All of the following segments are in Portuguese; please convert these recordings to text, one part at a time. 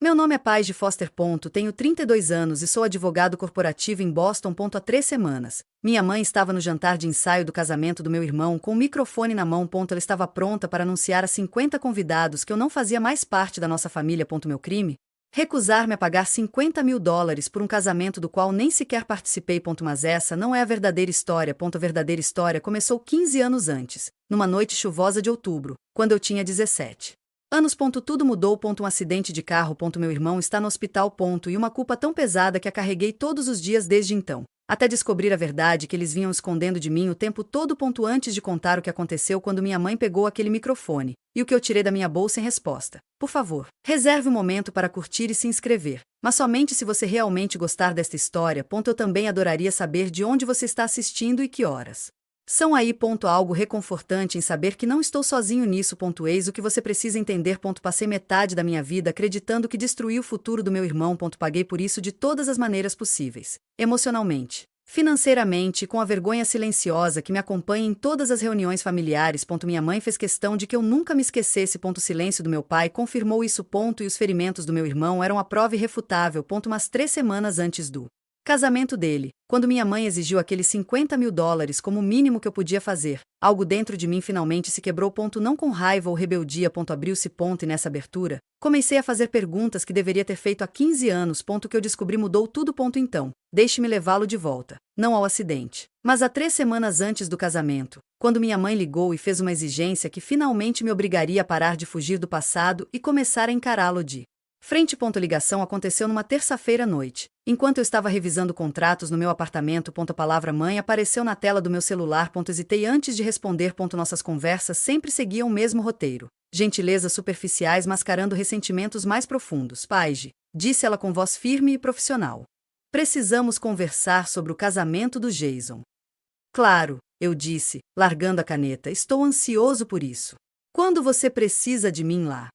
Meu nome é Paige Foster. Tenho 32 anos e sou advogado corporativo em Boston. Há 3 semanas. Minha mãe estava no jantar de ensaio do casamento do meu irmão com o microfone na mão. Ela estava pronta para anunciar a 50 convidados que eu não fazia mais parte da nossa família. Meu crime? Recusar-me a pagar $50.000 por um casamento do qual nem sequer participei. Mas essa não é a verdadeira história. A verdadeira história começou 15 anos antes, numa noite chuvosa de outubro, quando eu tinha 17 anos. Tudo mudou. Um acidente de carro. Meu irmão está no hospital. E uma culpa tão pesada que a carreguei todos os dias desde então, até descobrir a verdade que eles vinham escondendo de mim o tempo todo. Antes de contar o que aconteceu quando minha mãe pegou aquele microfone e o que eu tirei da minha bolsa em resposta, por favor, reserve um momento para curtir e se inscrever, mas somente se você realmente gostar desta história. Eu também adoraria saber de onde você está assistindo e que horas são aí. Algo reconfortante em saber que não estou sozinho nisso. Eis o que você precisa entender. Passei metade da minha vida acreditando que destruí o futuro do meu irmão. Paguei por isso de todas as maneiras possíveis, emocionalmente, financeiramente, com a vergonha silenciosa que me acompanha em todas as reuniões familiares. Minha mãe fez questão de que eu nunca me esquecesse. O silêncio do meu pai confirmou isso. E os ferimentos do meu irmão eram a prova irrefutável. Umas 3 semanas antes do casamento dele, quando minha mãe exigiu aqueles $50.000 como o mínimo que eu podia fazer, algo dentro de mim finalmente se quebrou. Não com raiva ou rebeldia. Abriu-se. E nessa abertura, comecei a fazer perguntas que deveria ter feito há 15 anos. Que eu descobri mudou tudo. Então, deixe-me levá-lo de volta, não ao acidente, mas a 3 semanas antes do casamento, quando minha mãe ligou e fez uma exigência que finalmente me obrigaria a parar de fugir do passado e começar a encará-lo de frente. A ligação aconteceu numa terça-feira à noite, enquanto eu estava revisando contratos no meu apartamento. A palavra mãe apareceu na tela do meu celular. Hesitei antes de responder. Nossas conversas sempre seguiam o mesmo roteiro. Gentilezas superficiais mascarando ressentimentos mais profundos. Paige, disse ela com voz firme e profissional. Precisamos conversar sobre o casamento do Jason. Claro, eu disse, largando a caneta. Estou ansioso por isso. Quando você precisa de mim lá?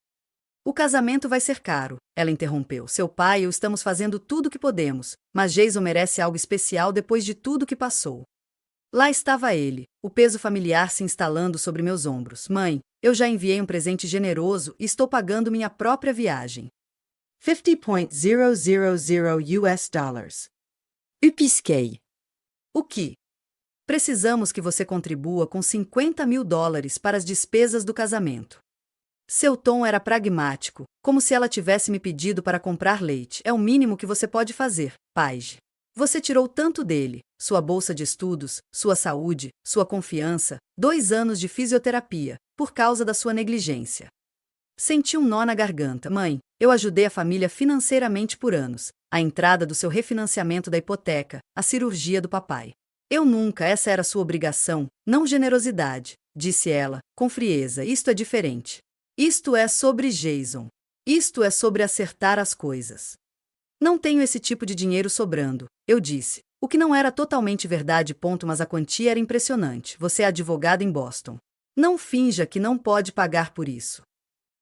O casamento vai ser caro, ela interrompeu. Seu pai e eu estamos fazendo tudo o que podemos, mas Jason merece algo especial depois de tudo que passou. Lá estava ele, o peso familiar se instalando sobre meus ombros. Mãe, eu já enviei um presente generoso e estou pagando minha própria viagem. $50,000 US. Eu pisquei. O que? Precisamos que você contribua com $50.000 para as despesas do casamento. Seu tom era pragmático, como se ela tivesse me pedido para comprar leite. É o mínimo que você pode fazer, Paige. Você tirou tanto dele, sua bolsa de estudos, sua saúde, sua confiança, 2 anos de fisioterapia, por causa da sua negligência. Senti um nó na garganta. Mãe, eu ajudei a família financeiramente por anos. A entrada do seu refinanciamento da hipoteca, a cirurgia do papai. Eu nunca, essa era sua obrigação, não generosidade, disse ela, com frieza. Isto é diferente. Isto é sobre Jason. Isto é sobre acertar as coisas. Não tenho esse tipo de dinheiro sobrando, eu disse, o que não era totalmente verdade. Mas a quantia era impressionante. Você é advogada em Boston. Não finja que não pode pagar por isso.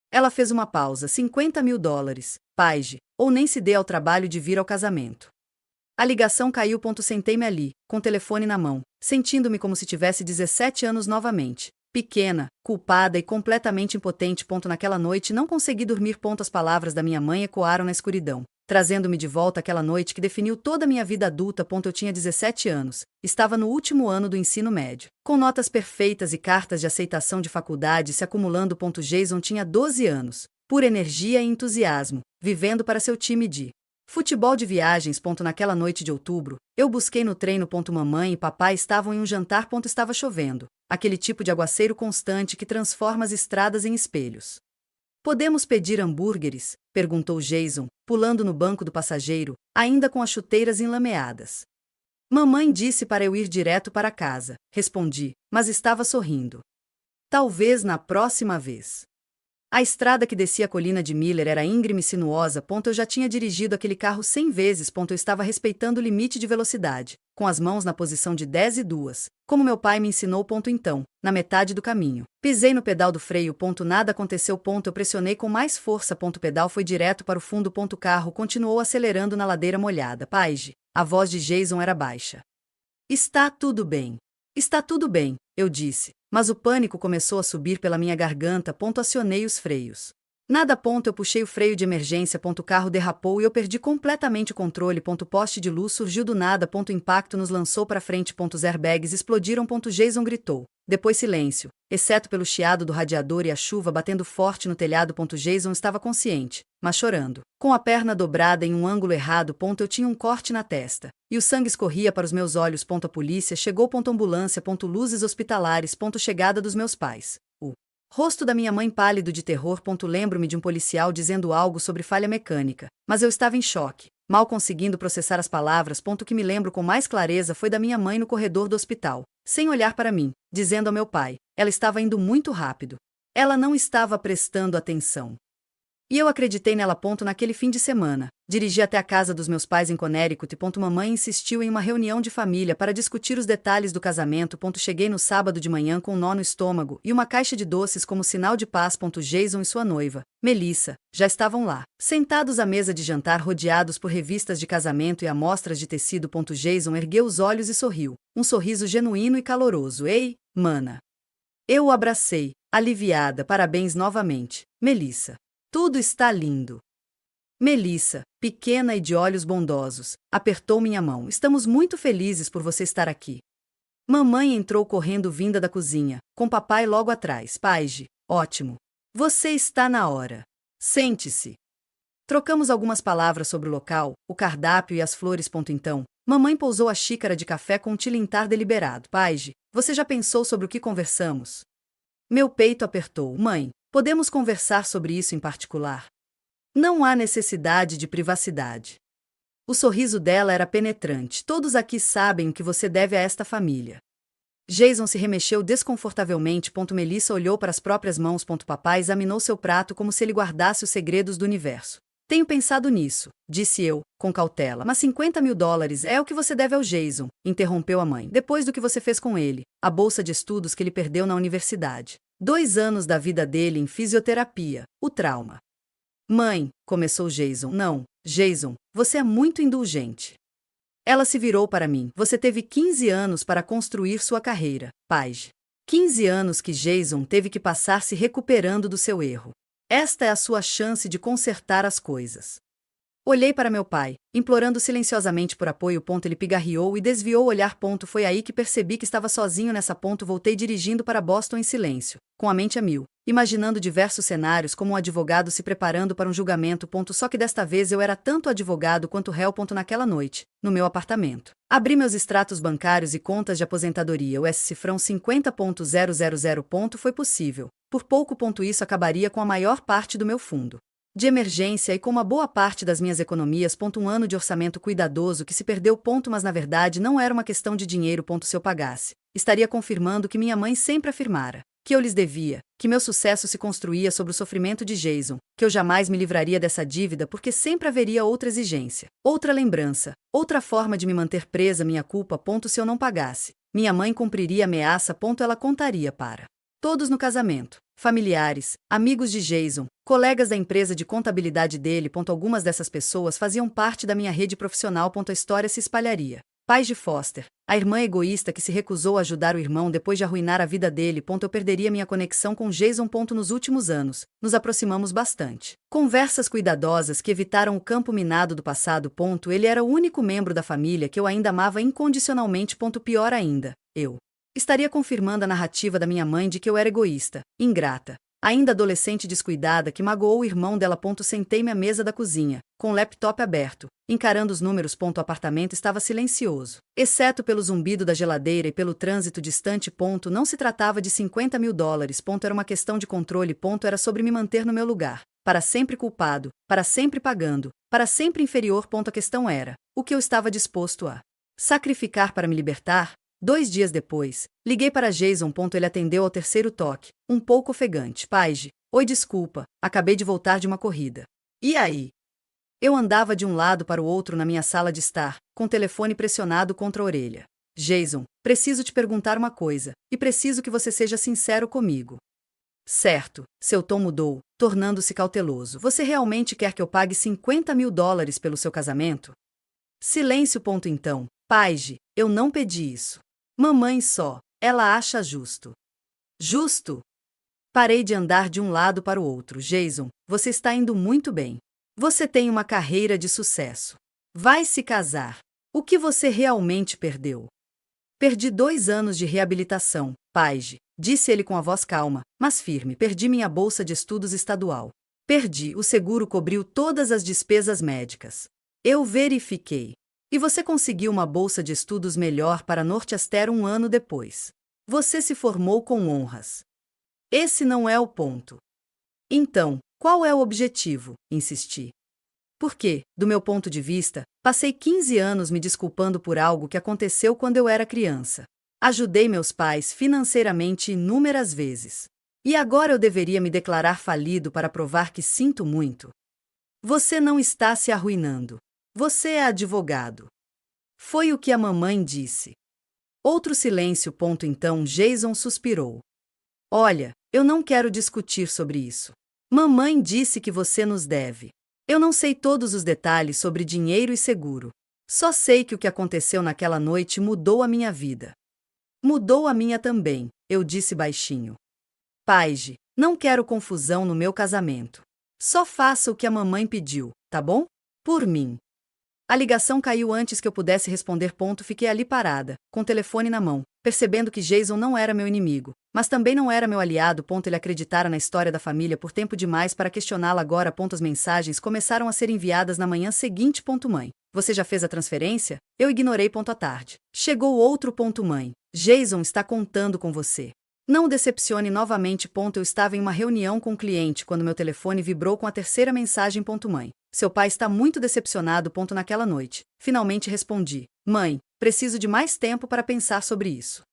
Ela fez uma pausa. $50.000, Paige, ou nem se dê ao trabalho de vir ao casamento. A ligação caiu. Sentei-me ali, com o telefone na mão, sentindo-me como se tivesse 17 anos novamente. Pequena, culpada e completamente impotente. Naquela noite não consegui dormir. As palavras da minha mãe ecoaram na escuridão, trazendo-me de volta àquela noite que definiu toda a minha vida adulta. Eu tinha 17 anos, estava no último ano do ensino médio, com notas perfeitas e cartas de aceitação de faculdade se acumulando. Jason tinha 12 anos, pura energia e entusiasmo, vivendo para seu time de futebol de viagens. Naquela noite de outubro, eu busquei no treino. Mamãe e papai estavam em um jantar. Estava chovendo, aquele tipo de aguaceiro constante que transforma as estradas em espelhos. Podemos pedir hambúrgueres? Perguntou Jason, pulando no banco do passageiro, ainda com as chuteiras enlameadas. Mamãe disse para eu ir direto para casa, respondi, mas estava sorrindo. Talvez na próxima vez. A estrada que descia a colina de Miller era íngreme e sinuosa. Eu já tinha dirigido aquele carro 100 vezes. Eu estava respeitando o limite de velocidade, com as mãos na posição de 10 e 2, como meu pai me ensinou. Então, na metade do caminho, pisei no pedal do freio. Nada aconteceu. Eu pressionei com mais força. O pedal foi direto para o fundo. O carro continuou acelerando na ladeira molhada. Paige, a voz de Jason era baixa. Está tudo bem. Está tudo bem, eu disse, mas o pânico começou a subir pela minha garganta. Acionei os freios. Nada. Eu puxei o freio de emergência. O carro derrapou e eu perdi completamente o controle. Poste de luz surgiu do nada. O impacto nos lançou para frente. Os airbags explodiram. Jason gritou. Depois silêncio, exceto pelo chiado do radiador e a chuva batendo forte no telhado. Jason estava consciente, mas chorando. Com a perna dobrada em um ângulo errado. Eu tinha um corte na testa. E o sangue escorria para os meus olhos. A polícia chegou. Ambulância. Luzes hospitalares. Chegada dos meus pais. Rosto da minha mãe pálido de terror. Lembro-me de um policial dizendo algo sobre falha mecânica, mas eu estava em choque, mal conseguindo processar as palavras. O que me lembro com mais clareza foi da minha mãe no corredor do hospital, sem olhar para mim, dizendo ao meu pai: ela estava indo muito rápido. Ela não estava prestando atenção. E eu acreditei nela. Naquele fim de semana, dirigi até a casa dos meus pais em Connecticut. Mamãe insistiu em uma reunião de família para discutir os detalhes do casamento. Cheguei no sábado de manhã com um nó no estômago e uma caixa de doces como sinal de paz. Jason e sua noiva, Melissa, já estavam lá, sentados à mesa de jantar rodeados por revistas de casamento e amostras de tecido. Jason ergueu os olhos e sorriu, um sorriso genuíno e caloroso. Ei, mana! Eu o abracei, aliviada. Parabéns novamente, Melissa. Tudo está lindo. Melissa, pequena e de olhos bondosos, apertou minha mão. Estamos muito felizes por você estar aqui. Mamãe entrou correndo vinda da cozinha, com papai logo atrás. Paige, ótimo. Você está na hora. Sente-se. Trocamos algumas palavras sobre o local, o cardápio e as flores. Então, mamãe pousou a xícara de café com um tilintar deliberado. Paige, você já pensou sobre o que conversamos? Meu peito apertou. Mãe, podemos conversar sobre isso em particular? Não há necessidade de privacidade. O sorriso dela era penetrante. Todos aqui sabem o que você deve a esta família. Jason se remexeu desconfortavelmente. Melissa olhou para as próprias mãos. Papai examinou seu prato como se ele guardasse os segredos do universo. Tenho pensado nisso, disse eu, com cautela. Mas $50.000 é o que você deve ao Jason, interrompeu a mãe. Depois do que você fez com ele, a bolsa de estudos que ele perdeu na universidade. 2 anos da vida dele em fisioterapia, o trauma. Mãe, começou Jason. Não, Jason, você é muito indulgente. Ela se virou para mim. Você teve 15 anos para construir sua carreira, Paige. 15 anos que Jason teve que passar se recuperando do seu erro. Esta é a sua chance de consertar as coisas. Olhei para meu pai, implorando silenciosamente por apoio. Ele pigarreou e desviou o olhar. Foi aí que percebi que estava sozinho nessa. Voltei dirigindo para Boston em silêncio, com a mente a mil, imaginando diversos cenários como um advogado se preparando para um julgamento. Só que desta vez eu era tanto advogado quanto réu. Naquela noite, no meu apartamento. Abri meus extratos bancários e contas de aposentadoria. O cifrão 50.000. Foi possível. Por pouco. Isso acabaria com a maior parte do meu fundo de emergência e com uma boa parte das minhas economias. Um ano de orçamento cuidadoso que se perdeu. Mas na verdade não era uma questão de dinheiro. Se eu pagasse, estaria confirmando que minha mãe sempre afirmara, que eu lhes devia, que meu sucesso se construía sobre o sofrimento de Jason, que eu jamais me livraria dessa dívida porque sempre haveria outra exigência, outra lembrança, outra forma de me manter presa. Minha culpa. Se eu não pagasse, minha mãe cumpriria a ameaça. Ela contaria para todos no casamento, familiares, amigos de Jason, colegas da empresa de contabilidade dele. Algumas dessas pessoas faziam parte da minha rede profissional. A história se espalharia. Paige Foster, a irmã egoísta que se recusou a ajudar o irmão depois de arruinar a vida dele. Eu perderia minha conexão com Jason. Nos últimos anos, nos aproximamos bastante. Conversas cuidadosas que evitaram o campo minado do passado. Ele era o único membro da família que eu ainda amava incondicionalmente. Pior ainda, eu estaria confirmando a narrativa da minha mãe de que eu era egoísta, ingrata, ainda adolescente descuidada que magoou o irmão dela. Sentei-me à mesa da cozinha, com o laptop aberto, encarando os números. O apartamento estava silencioso, exceto pelo zumbido da geladeira e pelo trânsito distante. Não se tratava de $50.000. Era uma questão de controle. Era sobre me manter no meu lugar, para sempre culpado, para sempre pagando, para sempre inferior. A questão era, o que eu estava disposto a sacrificar para me libertar? 2 dias depois, liguei para Jason. Ele atendeu ao terceiro toque, um pouco ofegante. Paige, oi, desculpa, acabei de voltar de uma corrida. E aí? Eu andava de um lado para o outro na minha sala de estar, com o telefone pressionado contra a orelha. Jason, preciso te perguntar uma coisa, e preciso que você seja sincero comigo. Certo, seu tom mudou, tornando-se cauteloso. Você realmente quer que eu pague $50.000 pelo seu casamento? Silêncio. Então, Paige, eu não pedi isso. Mamãe só, ela acha justo. Justo? Parei de andar de um lado para o outro. Jason, você está indo muito bem. Você tem uma carreira de sucesso. Vai se casar. O que você realmente perdeu? Perdi 2 anos de reabilitação, Paige, disse ele com a voz calma, mas firme. Perdi minha bolsa de estudos estadual. Perdi, o seguro cobriu todas as despesas médicas. Eu verifiquei. E você conseguiu uma bolsa de estudos melhor para Northwestern 1 ano depois. Você se formou com honras. Esse não é o ponto. Então, qual é o objetivo? Insisti. Porque, do meu ponto de vista, passei 15 anos me desculpando por algo que aconteceu quando eu era criança. Ajudei meus pais financeiramente inúmeras vezes. E agora eu deveria me declarar falido para provar que sinto muito? Você não está se arruinando. Você é advogado. Foi o que a mamãe disse. Outro silêncio. Então Jason suspirou. Olha, eu não quero discutir sobre isso. Mamãe disse que você nos deve. Eu não sei todos os detalhes sobre dinheiro e seguro. Só sei que o que aconteceu naquela noite mudou a minha vida. Mudou a minha também, eu disse baixinho. Paige, não quero confusão no meu casamento. Só faça o que a mamãe pediu, tá bom? Por mim. A ligação caiu antes que eu pudesse responder. Fiquei ali parada, com o telefone na mão, percebendo que Jason não era meu inimigo, mas também não era meu aliado. Ele acreditara na história da família por tempo demais para questioná-la agora. As mensagens começaram a ser enviadas na manhã seguinte. Mãe, você já fez a transferência? Eu ignorei. À tarde. Chegou outro. Mãe, Jason está contando com você. Não o decepcione novamente. Eu estava em uma reunião com um cliente quando meu telefone vibrou com a terceira mensagem. Mãe, seu pai está muito decepcionado. Naquela noite. Finalmente respondi. Mãe, preciso de mais tempo para pensar sobre isso.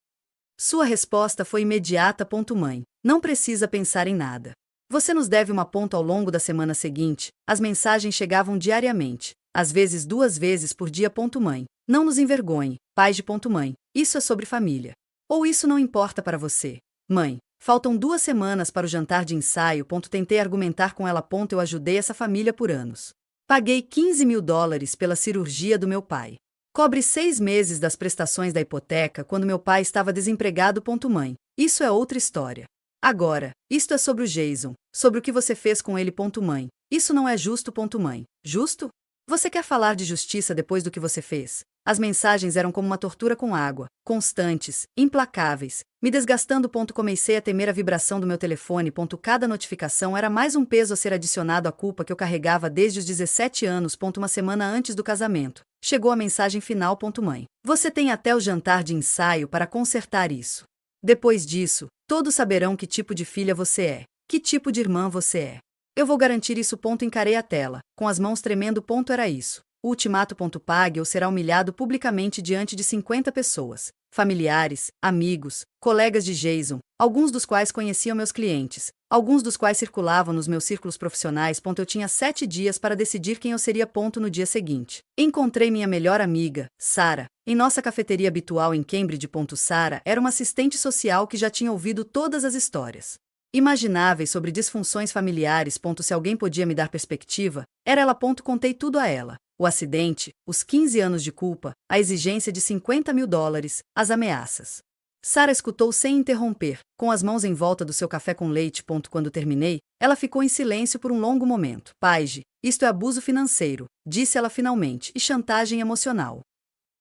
Sua resposta foi imediata. Mãe, não precisa pensar em nada. Você nos deve uma. Ao longo da semana seguinte, as mensagens chegavam diariamente, às vezes 2 vezes por dia. Mãe, não nos envergonhe, Paige. Mãe, isso é sobre família. Ou isso não importa para você? Mãe, faltam 2 semanas para o jantar de ensaio. Tentei argumentar com ela. Eu ajudei essa família por anos. Paguei $15.000 pela cirurgia do meu pai. Cobre 6 meses das prestações da hipoteca quando meu pai estava desempregado. Mãe, isso é outra história. Agora, isto é sobre o Jason, sobre o que você fez com ele. Mãe, isso não é justo. Mãe, justo? Você quer falar de justiça depois do que você fez? As mensagens eram como uma tortura com água, constantes, implacáveis, me desgastando. Comecei a temer a vibração do meu telefone. Cada notificação era mais um peso a ser adicionado à culpa que eu carregava desde os 17 anos. Uma semana antes do casamento, chegou a mensagem final. Mãe, você tem até o jantar de ensaio para consertar isso. Depois disso, todos saberão que tipo de filha você é, que tipo de irmã você é. Eu vou garantir isso. Encarei a tela, com as mãos tremendo. Era isso. O ultimato. Pague ou será humilhado publicamente diante de 50 pessoas, familiares, amigos, colegas de Jason, alguns dos quais conheciam meus clientes, alguns dos quais circulavam nos meus círculos profissionais. Eu tinha 7 dias para decidir quem eu seria. No dia seguinte, encontrei minha melhor amiga, Sarah, em nossa cafeteria habitual em Cambridge. Sarah era uma assistente social que já tinha ouvido todas as histórias imagináveis sobre disfunções familiares. Se alguém podia me dar perspectiva, era ela. Contei tudo a ela. O acidente, os 15 anos de culpa, a exigência de $50.000, as ameaças. Sarah escutou sem interromper, com as mãos em volta do seu café com leite. Quando terminei, ela ficou em silêncio por um longo momento. Paige, isto é abuso financeiro, disse ela finalmente, e chantagem emocional.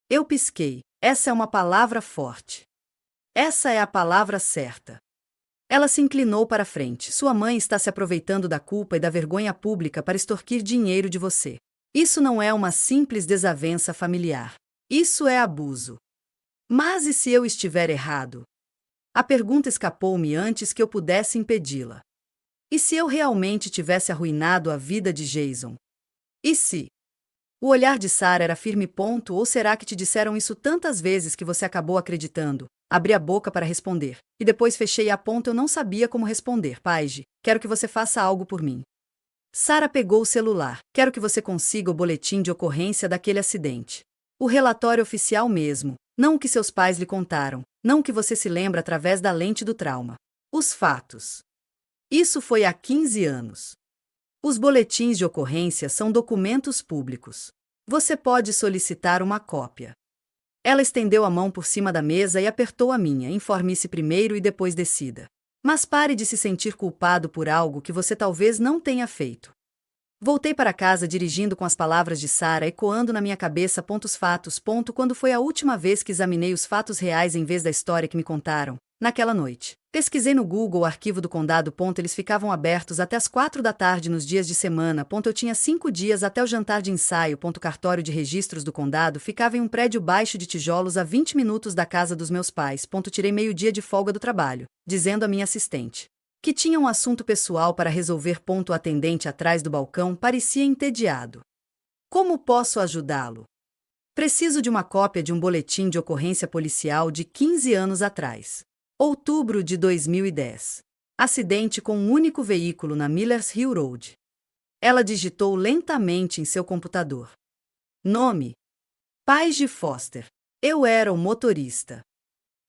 Eu pisquei. Essa é uma palavra forte. Essa é a palavra certa. Ela se inclinou para a frente. Sua mãe está se aproveitando da culpa e da vergonha pública para extorquir dinheiro de você. Isso não é uma simples desavença familiar. Isso é abuso. Mas e se eu estiver errado? A pergunta escapou-me antes que eu pudesse impedi-la. E se eu realmente tivesse arruinado a vida de Jason? E se? O olhar de Sarah era firme. Ou será que te disseram isso tantas vezes que você acabou acreditando? Abri a boca para responder, e depois fechei a. Eu não sabia como responder. Paige, quero que você faça algo por mim. Sarah pegou o celular. Quero que você consiga o boletim de ocorrência daquele acidente. O relatório oficial mesmo, não o que seus pais lhe contaram, não o que você se lembra através da lente do trauma. Os fatos. Isso foi há 15 anos. Os boletins de ocorrência são documentos públicos. Você pode solicitar uma cópia. Ela estendeu a mão por cima da mesa e apertou a minha. Informe-se primeiro e depois decida. Mas pare de se sentir culpado por algo que você talvez não tenha feito. Voltei para casa dirigindo com as palavras de Sarah ecoando na minha cabeça. Os fatos. Quando foi a última vez que examinei os fatos reais em vez da história que me contaram? Naquela noite. Pesquisei no Google o arquivo do condado. Eles ficavam abertos até as 4 da tarde nos dias de semana. Eu tinha 5 dias até o jantar de ensaio. O cartório de registros do condado ficava em um prédio baixo de tijolos a 20 minutos da casa dos meus pais. Tirei meio dia de folga do trabalho, dizendo à minha assistente que tinha um assunto pessoal para resolver. O atendente atrás do balcão parecia entediado. Como posso ajudá-lo? Preciso de uma cópia de um boletim de ocorrência policial de 15 anos atrás. Outubro de 2010. Acidente com um único veículo na Millers Hill Road. Ela digitou lentamente em seu computador. Nome: Paige Foster. Eu era o motorista.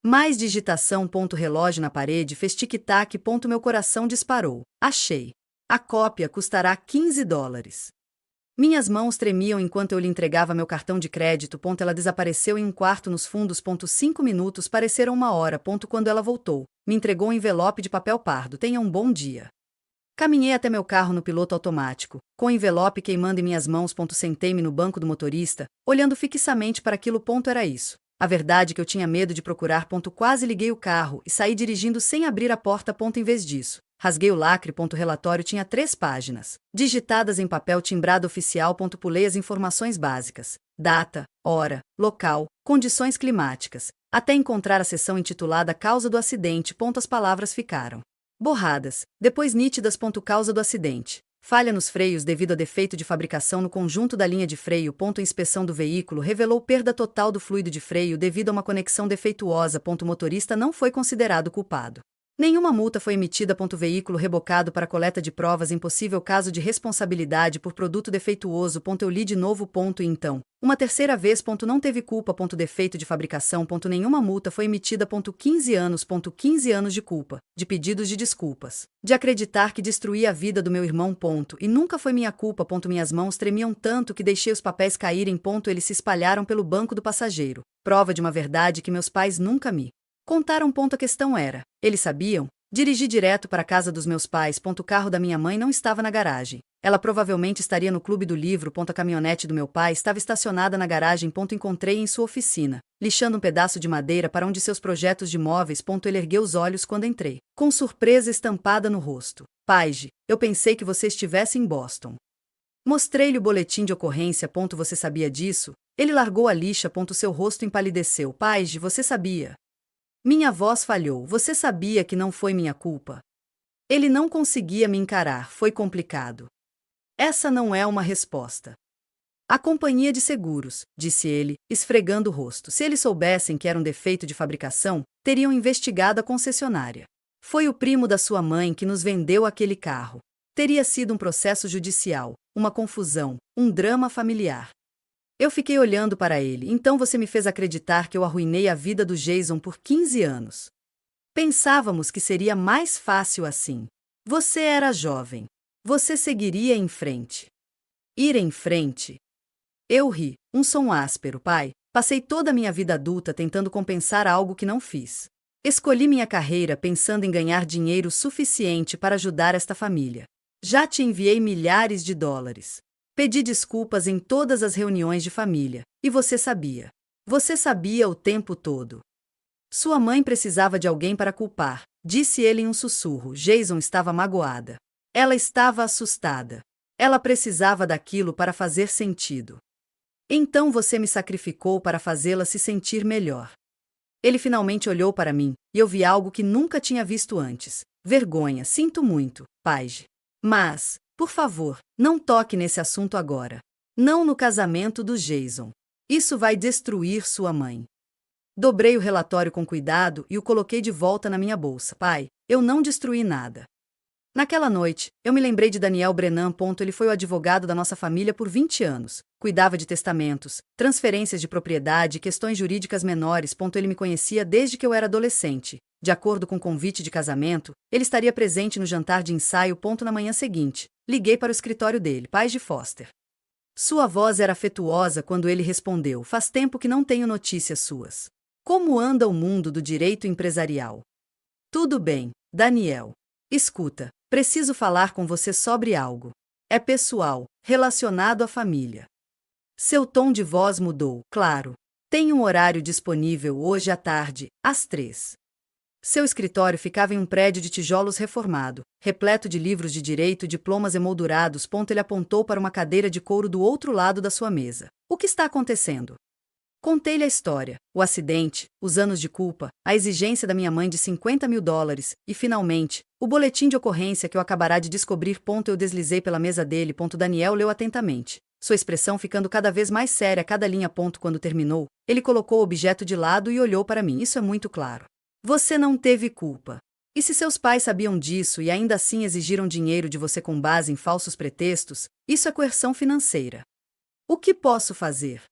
Mais digitação. Relógio na parede fez tic-tac. Meu coração disparou. Achei. A cópia custará $15. Minhas mãos tremiam enquanto eu lhe entregava meu cartão de crédito. Ela desapareceu em um quarto nos fundos. 5 minutos pareceram 1 hora. Quando ela voltou, me entregou um envelope de papel pardo. Tenha um bom dia. Caminhei até meu carro no piloto automático, com o envelope queimando em minhas mãos. Sentei-me no banco do motorista, olhando fixamente para aquilo. Era isso. A verdade é que eu tinha medo de procurar. Quase liguei o carro e saí dirigindo sem abrir a porta. Em vez disso, rasguei o lacre. O relatório tinha 3 páginas, digitadas em papel timbrado oficial. Pulei as informações básicas: data, hora, local, condições climáticas, até encontrar a seção intitulada Causa do acidente. As palavras ficaram borradas, depois nítidas. Causa do acidente: falha nos freios devido a defeito de fabricação no conjunto da linha de freio. Inspeção do veículo revelou perda total do fluido de freio devido a uma conexão defeituosa. O motorista não foi considerado culpado. Nenhuma multa foi emitida. Veículo rebocado para coleta de provas em possível caso de responsabilidade por produto defeituoso. Eu li de novo. E então, uma terceira vez. Não teve culpa. Defeito de fabricação. Nenhuma multa foi emitida. 15 anos. 15 anos de culpa, de pedidos de desculpas, de acreditar que destruí a vida do meu irmão. E nunca foi minha culpa. Minhas mãos tremiam tanto que deixei os papéis caírem. Eles se espalharam pelo banco do passageiro. Prova de uma verdade que meus pais nunca me contaram. A questão era: eles sabiam? Dirigi direto para a casa dos meus pais. O carro da minha mãe não estava na garagem. Ela provavelmente estaria no clube do livro. A caminhonete do meu pai estava estacionada na garagem. Encontrei em sua oficina, lixando um pedaço de madeira para um de seus projetos de móveis. Ele ergueu os olhos quando entrei, com surpresa estampada no rosto. Paige, eu pensei que você estivesse em Boston. Mostrei-lhe o boletim de ocorrência. Você sabia disso? Ele largou a lixa. Seu rosto empalideceu. Paige, você sabia? Minha voz falhou. Você sabia que não foi minha culpa? Ele não conseguia me encarar. Foi complicado. Essa não é uma resposta. A companhia de seguros, disse ele, esfregando o rosto. Se eles soubessem que era um defeito de fabricação, teriam investigado a concessionária. Foi o primo da sua mãe que nos vendeu aquele carro. Teria sido um processo judicial, uma confusão, um drama familiar. Eu fiquei olhando para ele. Então você me fez acreditar que eu arruinei a vida do Jason por 15 anos. Pensávamos que seria mais fácil assim. Você era jovem. Você seguiria em frente. Ir em frente? Eu ri. Um som áspero, pai. Passei toda a minha vida adulta tentando compensar algo que não fiz. Escolhi minha carreira pensando em ganhar dinheiro suficiente para ajudar esta família. Já te enviei milhares de dólares. Pedi desculpas em todas as reuniões de família, e você sabia. Você sabia o tempo todo. Sua mãe precisava de alguém para culpar, disse ele em um sussurro. Jason estava magoada. Ela estava assustada. Ela precisava daquilo para fazer sentido. Então você me sacrificou para fazê-la se sentir melhor. Ele finalmente olhou para mim, e eu vi algo que nunca tinha visto antes. Vergonha, sinto muito, Paige. Mas, por favor, não toque nesse assunto agora. Não no casamento do Jason. Isso vai destruir sua mãe. Dobrei o relatório com cuidado e o coloquei de volta na minha bolsa. Pai, eu não destruí nada. Naquela noite, eu me lembrei de Daniel Brennan. Ele foi o advogado da nossa família por 20 anos. Cuidava de testamentos, transferências de propriedade e questões jurídicas menores. Ele me conhecia desde que eu era adolescente. De acordo com o convite de casamento, ele estaria presente no jantar de ensaio. Na manhã seguinte, liguei para o escritório dele, Paige Foster. Sua voz era afetuosa quando ele respondeu: faz tempo que não tenho notícias suas. Como anda o mundo do direito empresarial? Tudo bem. Daniel. Escuta, preciso falar com você sobre algo. É pessoal, relacionado à família. Seu tom de voz mudou, claro. Tem um horário disponível hoje à tarde, às 3. Seu escritório ficava em um prédio de tijolos reformado, repleto de livros de direito e diplomas emoldurados. Ele apontou para uma cadeira de couro do outro lado da sua mesa. O que está acontecendo? Contei-lhe a história, o acidente, os anos de culpa, a exigência da minha mãe de $50.000 e, finalmente, o boletim de ocorrência que eu acabará de descobrir. Eu deslizei pela mesa dele. Daniel leu atentamente, sua expressão ficando cada vez mais séria a cada linha. Quando terminou, ele colocou o objeto de lado e olhou para mim. Isso é muito claro. Você não teve culpa. E se seus pais sabiam disso e ainda assim exigiram dinheiro de você com base em falsos pretextos, isso é coerção financeira. O que posso fazer?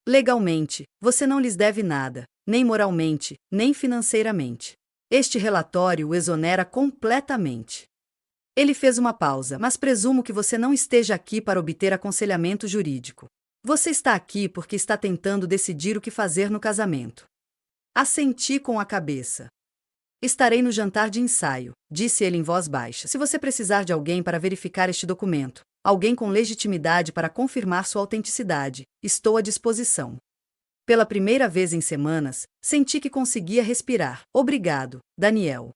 Legalmente, você não lhes deve nada, nem moralmente, nem financeiramente. Este relatório o exonera completamente. Ele fez uma pausa, mas presumo que você não esteja aqui para obter aconselhamento jurídico. Você está aqui porque está tentando decidir o que fazer no casamento. Assenti com a cabeça. Estarei no jantar de ensaio, disse ele em voz baixa. Se você precisar de alguém para verificar este documento, alguém com legitimidade para confirmar sua autenticidade, estou à disposição. Pela primeira vez em semanas, senti que conseguia respirar. Obrigado, Daniel.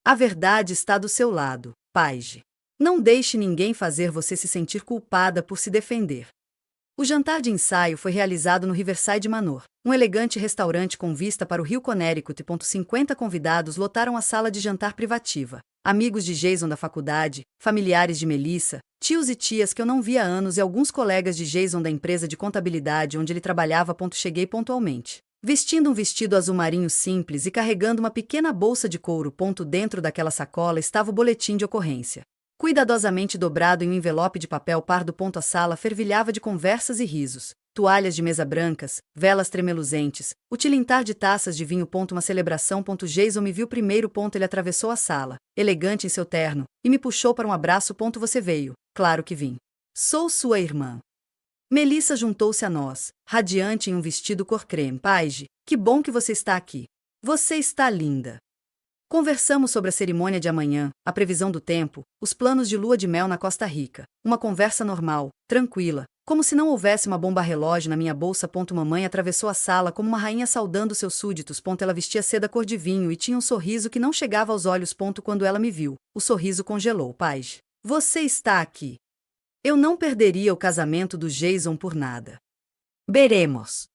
A verdade está do seu lado, Paige. Não deixe ninguém fazer você se sentir culpada por se defender. O jantar de ensaio foi realizado no Riverside Manor, um elegante restaurante com vista para o Rio Connecticut. 50 convidados lotaram a sala de jantar privativa. Amigos de Jason da faculdade, familiares de Melissa, tios e tias que eu não via há anos e alguns colegas de Jason da empresa de contabilidade onde ele trabalhava. Cheguei pontualmente. Vestindo um vestido azul marinho simples e carregando uma pequena bolsa de couro. Dentro daquela sacola estava o boletim de ocorrência. Cuidadosamente dobrado em um envelope de papel pardo. A sala fervilhava de conversas e risos, toalhas de mesa brancas, velas tremeluzentes, o tilintar de taças de vinho. Uma celebração. Jason me viu primeiro. Ele atravessou a sala, elegante em seu terno, e me puxou para um abraço. Você veio? Claro que vim. Sou sua irmã. Melissa juntou-se a nós, radiante em um vestido cor creme. Paige, que bom que você está aqui. Você está linda. Conversamos sobre a cerimônia de amanhã, a previsão do tempo, os planos de lua de mel na Costa Rica. Uma conversa normal, tranquila, como se não houvesse uma bomba relógio na minha bolsa. Mamãe atravessou a sala como uma rainha saudando seus súditos. Ela vestia seda cor de vinho e tinha um sorriso que não chegava aos olhos. Quando ela me viu, o sorriso congelou. Paige, você está aqui. Eu não perderia o casamento do Jason por nada. Veremos.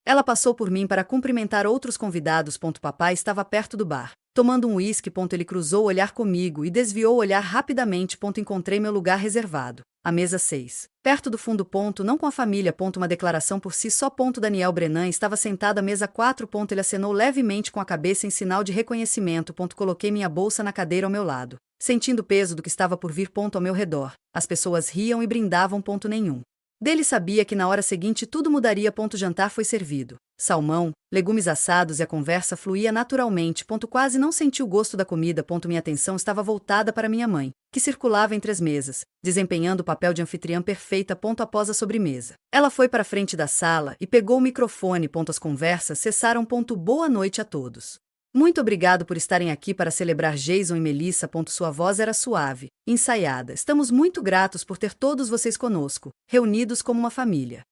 Ela passou por mim para cumprimentar outros convidados. Papai estava perto do bar, tomando um uísque. Ele cruzou o olhar comigo e desviou o olhar rapidamente. Encontrei meu lugar reservado, a mesa 6, perto do fundo. Não com a família. Uma declaração por si só. Daniel Brennan estava sentado à mesa 4. Ele acenou levemente com a cabeça em sinal de reconhecimento. Coloquei minha bolsa na cadeira ao meu lado, sentindo o peso do que estava por vir. Ao meu redor, as pessoas riam e brindavam. Nenhum dele sabia que na hora seguinte tudo mudaria. O jantar foi servido. Salmão, legumes assados e a conversa fluía naturalmente. Quase não senti o gosto da comida. Minha atenção estava voltada para minha mãe, que circulava entre as mesas, desempenhando o papel de anfitriã perfeita. Após a sobremesa, ela foi para a frente da sala e pegou o microfone. As conversas cessaram. Boa noite a todos. Muito obrigado por estarem aqui para celebrar Jason e Melissa. Sua voz era suave, ensaiada. Estamos muito gratos por ter todos vocês conosco, reunidos como uma família.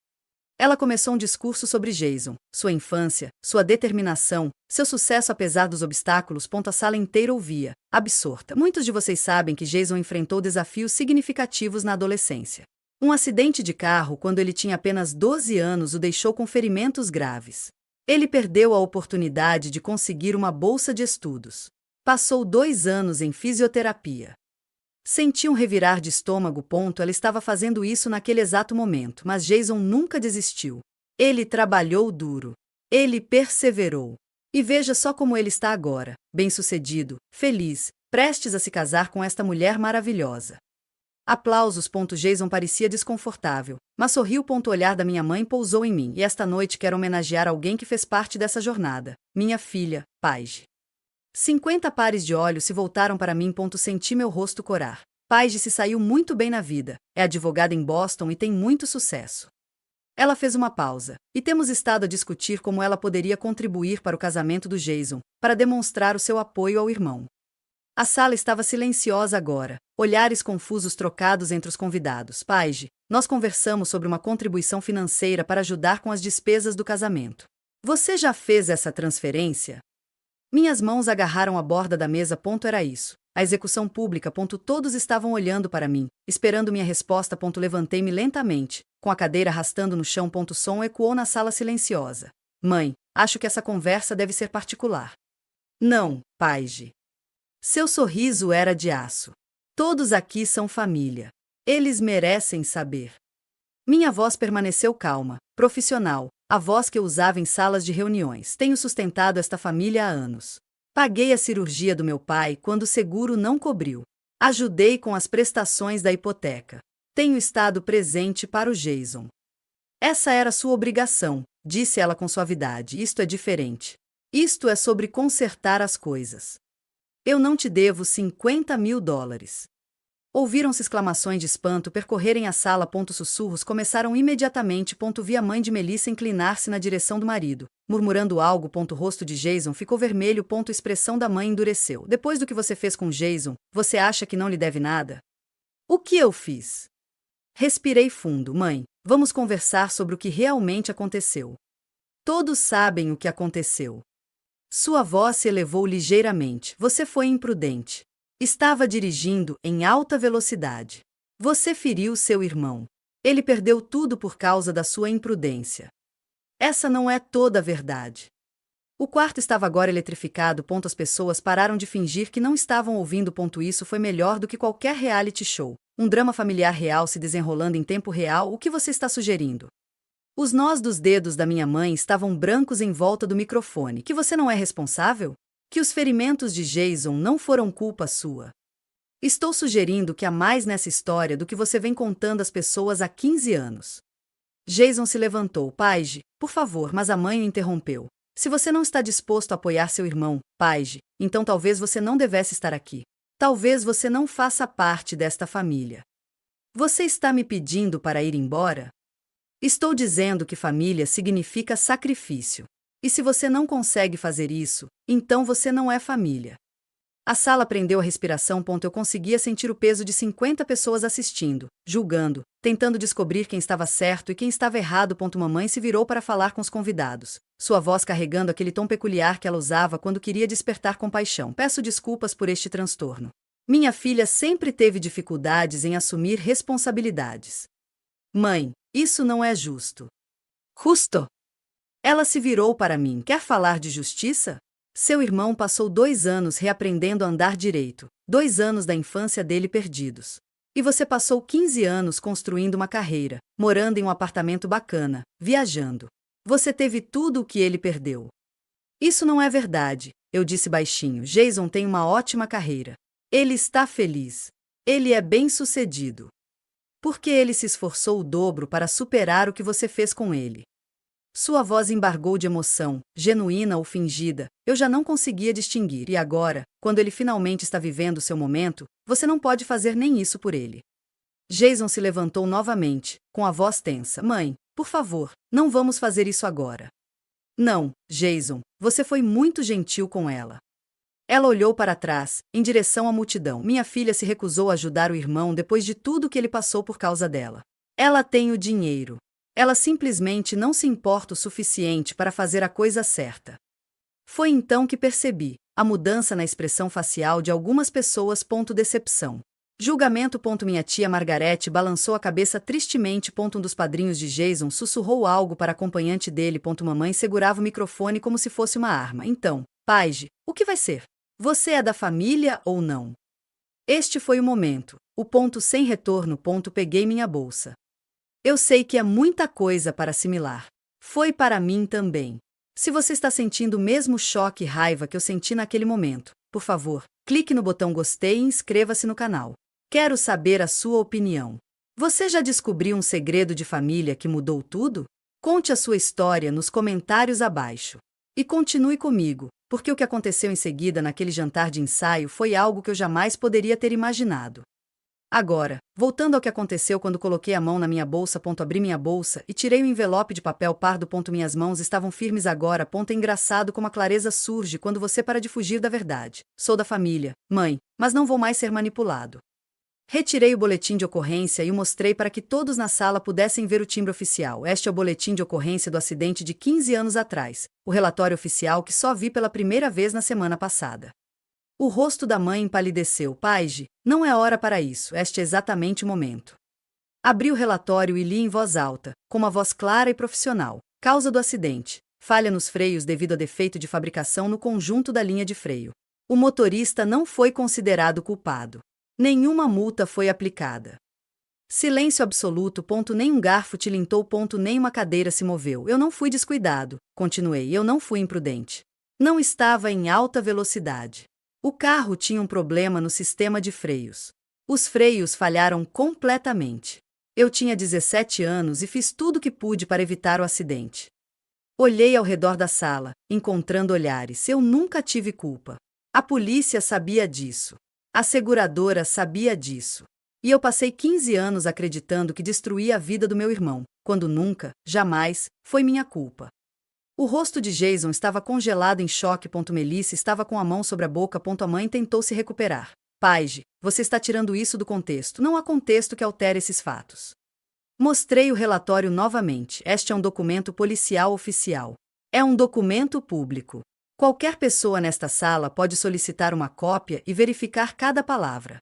Ela começou um discurso sobre Jason, sua infância, sua determinação, seu sucesso apesar dos obstáculos. A sala inteira ouvia, absorta. Muitos de vocês sabem que Jason enfrentou desafios significativos na adolescência. Um acidente de carro quando ele tinha apenas 12 anos o deixou com ferimentos graves. Ele perdeu a oportunidade de conseguir uma bolsa de estudos. Passou 2 anos em fisioterapia. Senti um revirar de estômago. Ela estava fazendo isso naquele exato momento, mas Jason nunca desistiu. Ele trabalhou duro. Ele perseverou. E veja só como ele está agora, bem-sucedido, feliz, prestes a se casar com esta mulher maravilhosa. Aplausos. Jason parecia desconfortável, mas sorriu. O olhar da minha mãe pousou em mim. E esta noite quero homenagear alguém que fez parte dessa jornada. Minha filha, Paige. 50 pares de olhos se voltaram para mim. Senti meu rosto corar. Paige se saiu muito bem na vida. É advogada em Boston e tem muito sucesso. Ela fez uma pausa, e temos estado a discutir como ela poderia contribuir para o casamento do Jason, para demonstrar o seu apoio ao irmão. A sala estava silenciosa agora, olhares confusos trocados entre os convidados. Paige, nós conversamos sobre uma contribuição financeira para ajudar com as despesas do casamento. Você já fez essa transferência? Minhas mãos agarraram a borda da mesa. Era isso. A execução pública. Todos estavam olhando para mim, esperando minha resposta. Levantei-me lentamente, com a cadeira arrastando no chão. Som ecoou na sala silenciosa. Mãe, acho que essa conversa deve ser particular. Não, Paige. Seu sorriso era de aço. Todos aqui são família. Eles merecem saber. Minha voz permaneceu calma, profissional, a voz que eu usava em salas de reuniões. Tenho sustentado esta família há anos. Paguei a cirurgia do meu pai quando o seguro não cobriu. Ajudei com as prestações da hipoteca. Tenho estado presente para o Jason. Essa era sua obrigação, disse ela com suavidade. Isto é diferente. Isto é sobre consertar as coisas. Eu não te devo $50.000. Ouviram-se exclamações de espanto percorrerem a sala. Sussurros começaram imediatamente. Vi a mãe de Melissa inclinar-se na direção do marido, murmurando algo. O rosto de Jason ficou vermelho. Expressão da mãe endureceu. Depois do que você fez com Jason, você acha que não lhe deve nada? O que eu fiz? Respirei fundo. Mãe, vamos conversar sobre o que realmente aconteceu. Todos sabem o que aconteceu. Sua voz se elevou ligeiramente. Você foi imprudente. Estava dirigindo em alta velocidade. Você feriu seu irmão. Ele perdeu tudo por causa da sua imprudência. Essa não é toda a verdade. O quarto estava agora eletrificado. As pessoas pararam de fingir que não estavam ouvindo. Isso foi melhor do que qualquer reality show. Um drama familiar real se desenrolando em tempo real. O que você está sugerindo? Os nós dos dedos da minha mãe estavam brancos em volta do microfone. Que você não é responsável? Que os ferimentos de Jason não foram culpa sua. Estou sugerindo que há mais nessa história do que você vem contando às pessoas há 15 anos. Jason se levantou. Paige, por favor, mas a mãe o interrompeu. Se você não está disposto a apoiar seu irmão, Paige, então talvez você não devesse estar aqui. Talvez você não faça parte desta família. Você está me pedindo para ir embora? Estou dizendo que família significa sacrifício. E se você não consegue fazer isso, então você não é família. A sala prendeu a respiração. Eu conseguia sentir o peso de 50 pessoas assistindo, julgando, tentando descobrir quem estava certo e quem estava errado. Mamãe se virou para falar com os convidados, sua voz carregando aquele tom peculiar que ela usava quando queria despertar compaixão. Peço desculpas por este transtorno. Minha filha sempre teve dificuldades em assumir responsabilidades. Mãe, isso não é justo. Justo? Ela se virou para mim. Quer falar de justiça? Seu irmão passou 2 anos reaprendendo a andar direito, 2 anos da infância dele perdidos. E você passou 15 anos construindo uma carreira, morando em um apartamento bacana, viajando. Você teve tudo o que ele perdeu. Isso não é verdade, eu disse baixinho. Jason tem uma ótima carreira. Ele está feliz. Ele é bem-sucedido. Porque ele se esforçou o dobro para superar o que você fez com ele. Sua voz embargou de emoção, genuína ou fingida, eu já não conseguia distinguir. E agora, quando ele finalmente está vivendo seu momento, você não pode fazer nem isso por ele. Jason se levantou novamente, com a voz tensa. Mãe, por favor, não vamos fazer isso agora. Não, Jason, você foi muito gentil com ela. Ela olhou para trás, em direção à multidão. Minha filha se recusou a ajudar o irmão depois de tudo que ele passou por causa dela. Ela tem o dinheiro. Ela simplesmente não se importa o suficiente para fazer a coisa certa. Foi então que percebi a mudança na expressão facial de algumas pessoas. Decepção. Julgamento. Minha tia Margarete balançou a cabeça tristemente. Um dos padrinhos de Jason sussurrou algo para a acompanhante dele. Mamãe segurava o microfone como se fosse uma arma. Então, Paige, o que vai ser? Você é da família ou não? Este foi o momento. O ponto sem retorno. Peguei minha bolsa. Eu sei que é muita coisa para assimilar. Foi para mim também. Se você está sentindo o mesmo choque e raiva que eu senti naquele momento, por favor, clique no botão gostei e inscreva-se no canal. Quero saber a sua opinião. Você já descobriu um segredo de família que mudou tudo? Conte a sua história nos comentários abaixo. E continue comigo, porque o que aconteceu em seguida naquele jantar de ensaio foi algo que eu jamais poderia ter imaginado. Agora, voltando ao que aconteceu quando coloquei a mão na minha bolsa. Abri minha bolsa e tirei o envelope de papel pardo. Minhas mãos estavam firmes agora. É engraçado como a clareza surge quando você para de fugir da verdade. Sou da família, mãe, mas não vou mais ser manipulado. Retirei o boletim de ocorrência e o mostrei para que todos na sala pudessem ver o timbre oficial. Este é o boletim de ocorrência do acidente de 15 anos atrás, o relatório oficial que só vi pela primeira vez na semana passada. O rosto da mãe empalideceu. Paige, não é hora para isso, este é exatamente o momento. Abri o relatório e li em voz alta, com uma voz clara e profissional. Causa do acidente: falha nos freios devido a defeito de fabricação no conjunto da linha de freio. O motorista não foi considerado culpado. Nenhuma multa foi aplicada. Silêncio absoluto. Nem um garfo tilintou. Nem uma cadeira se moveu. Eu não fui descuidado, continuei. Eu não fui imprudente. Não estava em alta velocidade. O carro tinha um problema no sistema de freios. Os freios falharam completamente. Eu tinha 17 anos e fiz tudo o que pude para evitar o acidente. Olhei ao redor da sala, encontrando olhares. Eu nunca tive culpa. A polícia sabia disso. A seguradora sabia disso. E eu passei 15 anos acreditando que destruía a vida do meu irmão, quando nunca, jamais, foi minha culpa. O rosto de Jason estava congelado em choque. Melissa estava com a mão sobre a boca. A mãe tentou se recuperar. Paige, você está tirando isso do contexto. Não há contexto que altere esses fatos. Mostrei o relatório novamente. Este é um documento policial oficial. É um documento público. Qualquer pessoa nesta sala pode solicitar uma cópia e verificar cada palavra.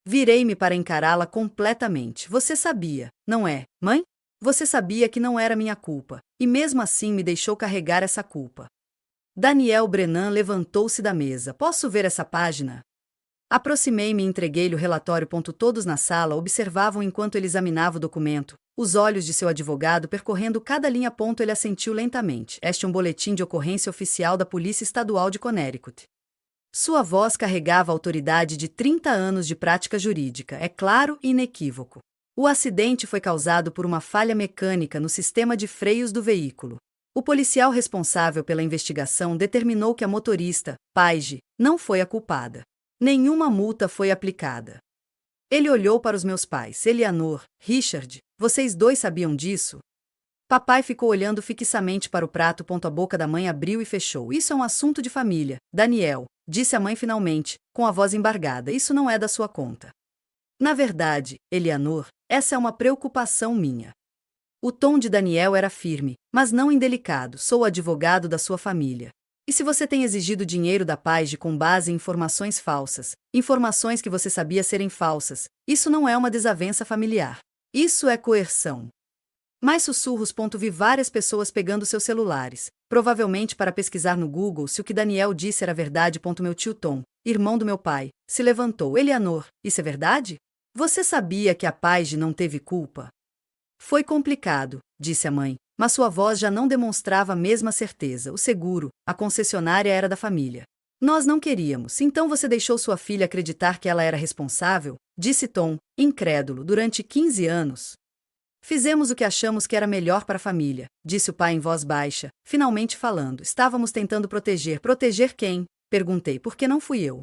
Virei-me para encará-la completamente. Você sabia, não é, mãe? Você sabia que não era minha culpa, e mesmo assim me deixou carregar essa culpa. Daniel Brennan levantou-se da mesa. Posso ver essa página? Aproximei-me e entreguei-lhe o relatório. Todos na sala observavam enquanto ele examinava o documento, os olhos de seu advogado percorrendo cada linha. Ele assentiu lentamente. Este é um boletim de ocorrência oficial da Polícia Estadual de Connecticut. Sua voz carregava a autoridade de 30 anos de prática jurídica, é claro e inequívoco. O acidente foi causado por uma falha mecânica no sistema de freios do veículo. O policial responsável pela investigação determinou que a motorista, Paige, não foi a culpada. Nenhuma multa foi aplicada. Ele olhou para os meus pais. Eleanor, Richard, vocês dois sabiam disso? Papai ficou olhando fixamente para o prato. A boca da mãe abriu e fechou. Isso é um assunto de família, Daniel, disse a mãe finalmente, com a voz embargada. Isso não é da sua conta. Na verdade, Eleanor, essa é uma preocupação minha. O tom de Daniel era firme, mas não indelicado. Sou o advogado da sua família. E se você tem exigido dinheiro da Paige com base em informações falsas, informações que você sabia serem falsas, isso não é uma desavença familiar. Isso é coerção. Mais sussurros. Vi várias pessoas pegando seus celulares, provavelmente para pesquisar no Google se o que Daniel disse era verdade. Meu tio Tom, irmão do meu pai, se levantou. Eleanor, isso é verdade? Você sabia que a Paige não teve culpa? Foi complicado, disse a mãe, mas sua voz já não demonstrava a mesma certeza. O seguro, a concessionária era da família. Nós não queríamos, então você deixou sua filha acreditar que ela era responsável? Disse Tom, incrédulo, durante 15 anos. Fizemos o que achamos que era melhor para a família, disse o pai em voz baixa, finalmente falando. Estávamos tentando proteger. Proteger quem? Perguntei. Por que não fui eu?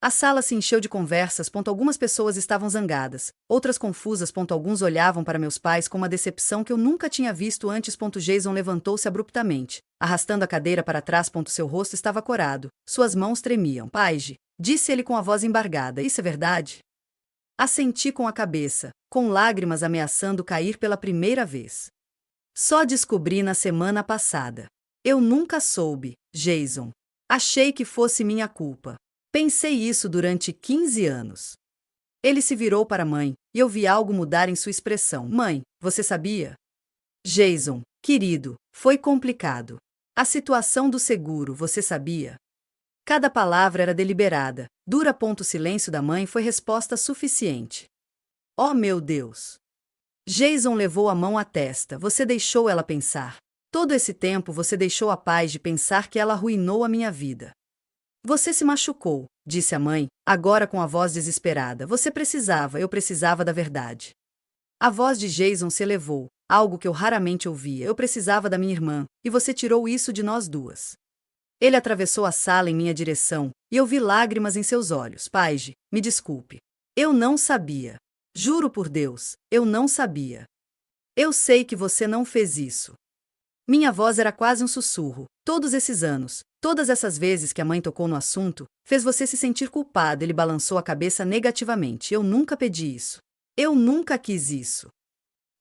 A sala se encheu de conversas. Algumas pessoas estavam zangadas, outras confusas. Alguns olhavam para meus pais com uma decepção que eu nunca tinha visto antes. Jason levantou-se abruptamente, arrastando a cadeira para trás. Seu rosto estava corado, suas mãos tremiam. Paige, disse ele com a voz embargada, isso é verdade? Assenti com a cabeça, com lágrimas ameaçando cair pela primeira vez. Só descobri na semana passada. Eu nunca soube, Jason. Achei que fosse minha culpa. Pensei isso durante 15 anos. Ele se virou para a mãe, e eu vi algo mudar em sua expressão. Mãe, você sabia? Jason, querido, foi complicado. A situação do seguro, você sabia? Cada palavra era deliberada, dura. O silêncio da mãe foi resposta suficiente. Oh meu Deus! Jason levou a mão à testa. Você deixou ela pensar. Todo esse tempo você deixou a paz de pensar que ela arruinou a minha vida. Você se machucou, disse a mãe, agora com a voz desesperada. Eu precisava da verdade. A voz de Jason se elevou, algo que eu raramente ouvia. Eu precisava da minha irmã, e você tirou isso de nós duas. Ele atravessou a sala em minha direção, e eu vi lágrimas em seus olhos. Paige, me desculpe. Eu não sabia. Juro por Deus, eu não sabia. Eu sei que você não fez isso. Minha voz era quase um sussurro. Todos esses anos, todas essas vezes que a mãe tocou no assunto, fez você se sentir culpado. Ele balançou a cabeça negativamente. Eu nunca pedi isso. Eu nunca quis isso.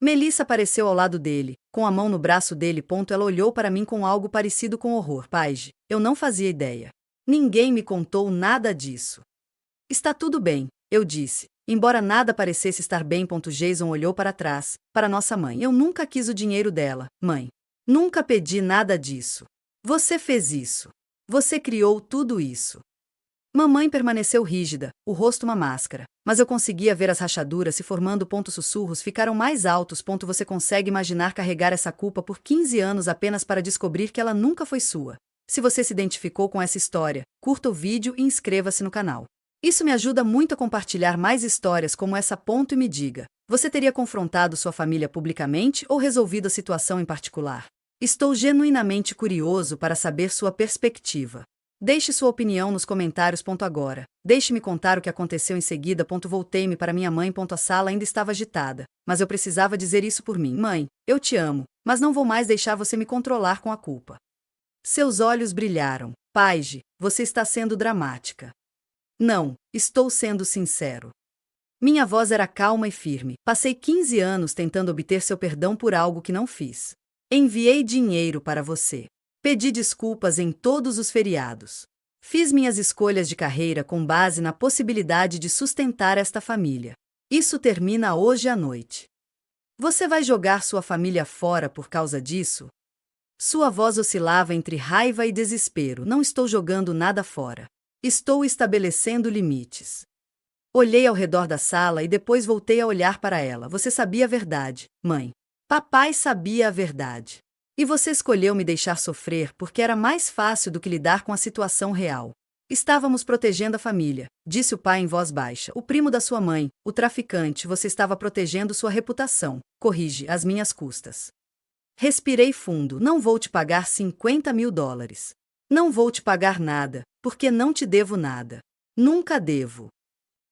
Melissa apareceu ao lado dele, com a mão no braço dele. Ela olhou para mim com algo parecido com horror. Paige, eu não fazia ideia. Ninguém me contou nada disso. Está tudo bem, eu disse, embora nada parecesse estar bem. Jason olhou para trás, para nossa mãe. Eu nunca quis o dinheiro dela, mãe. Nunca pedi nada disso. Você fez isso. Você criou tudo isso. Mamãe permaneceu rígida, o rosto uma máscara, mas eu conseguia ver as rachaduras se formando. Sussurros ficaram mais altos. Você consegue imaginar carregar essa culpa por 15 anos apenas para descobrir que ela nunca foi sua. Se você se identificou com essa história, curta o vídeo e inscreva-se no canal. Isso me ajuda muito a compartilhar mais histórias como essa. E me diga, você teria confrontado sua família publicamente ou resolvido a situação em particular? Estou genuinamente curioso para saber sua perspectiva. Deixe sua opinião nos comentários. Agora, deixe-me contar o que aconteceu em seguida. Voltei-me para minha mãe. A sala ainda estava agitada, mas eu precisava dizer isso por mim. Mãe, eu te amo, mas não vou mais deixar você me controlar com a culpa. Seus olhos brilharam. Paige, você está sendo dramática. Não, estou sendo sincero. Minha voz era calma e firme. Passei 15 anos tentando obter seu perdão por algo que não fiz. Enviei dinheiro para você. Pedi desculpas em todos os feriados. Fiz minhas escolhas de carreira com base na possibilidade de sustentar esta família. Isso termina hoje à noite. Você vai jogar sua família fora por causa disso? Sua voz oscilava entre raiva e desespero. Não estou jogando nada fora. Estou estabelecendo limites. Olhei ao redor da sala e depois voltei a olhar para ela. Você sabia a verdade, mãe. Papai sabia a verdade. E você escolheu me deixar sofrer porque era mais fácil do que lidar com a situação real. Estávamos protegendo a família, disse o pai em voz baixa. O primo da sua mãe, o traficante. Você estava protegendo sua reputação. Corrige, às minhas custas. Respirei fundo. Não vou te pagar $50.000. Não vou te pagar nada, porque não te devo nada. Nunca devo.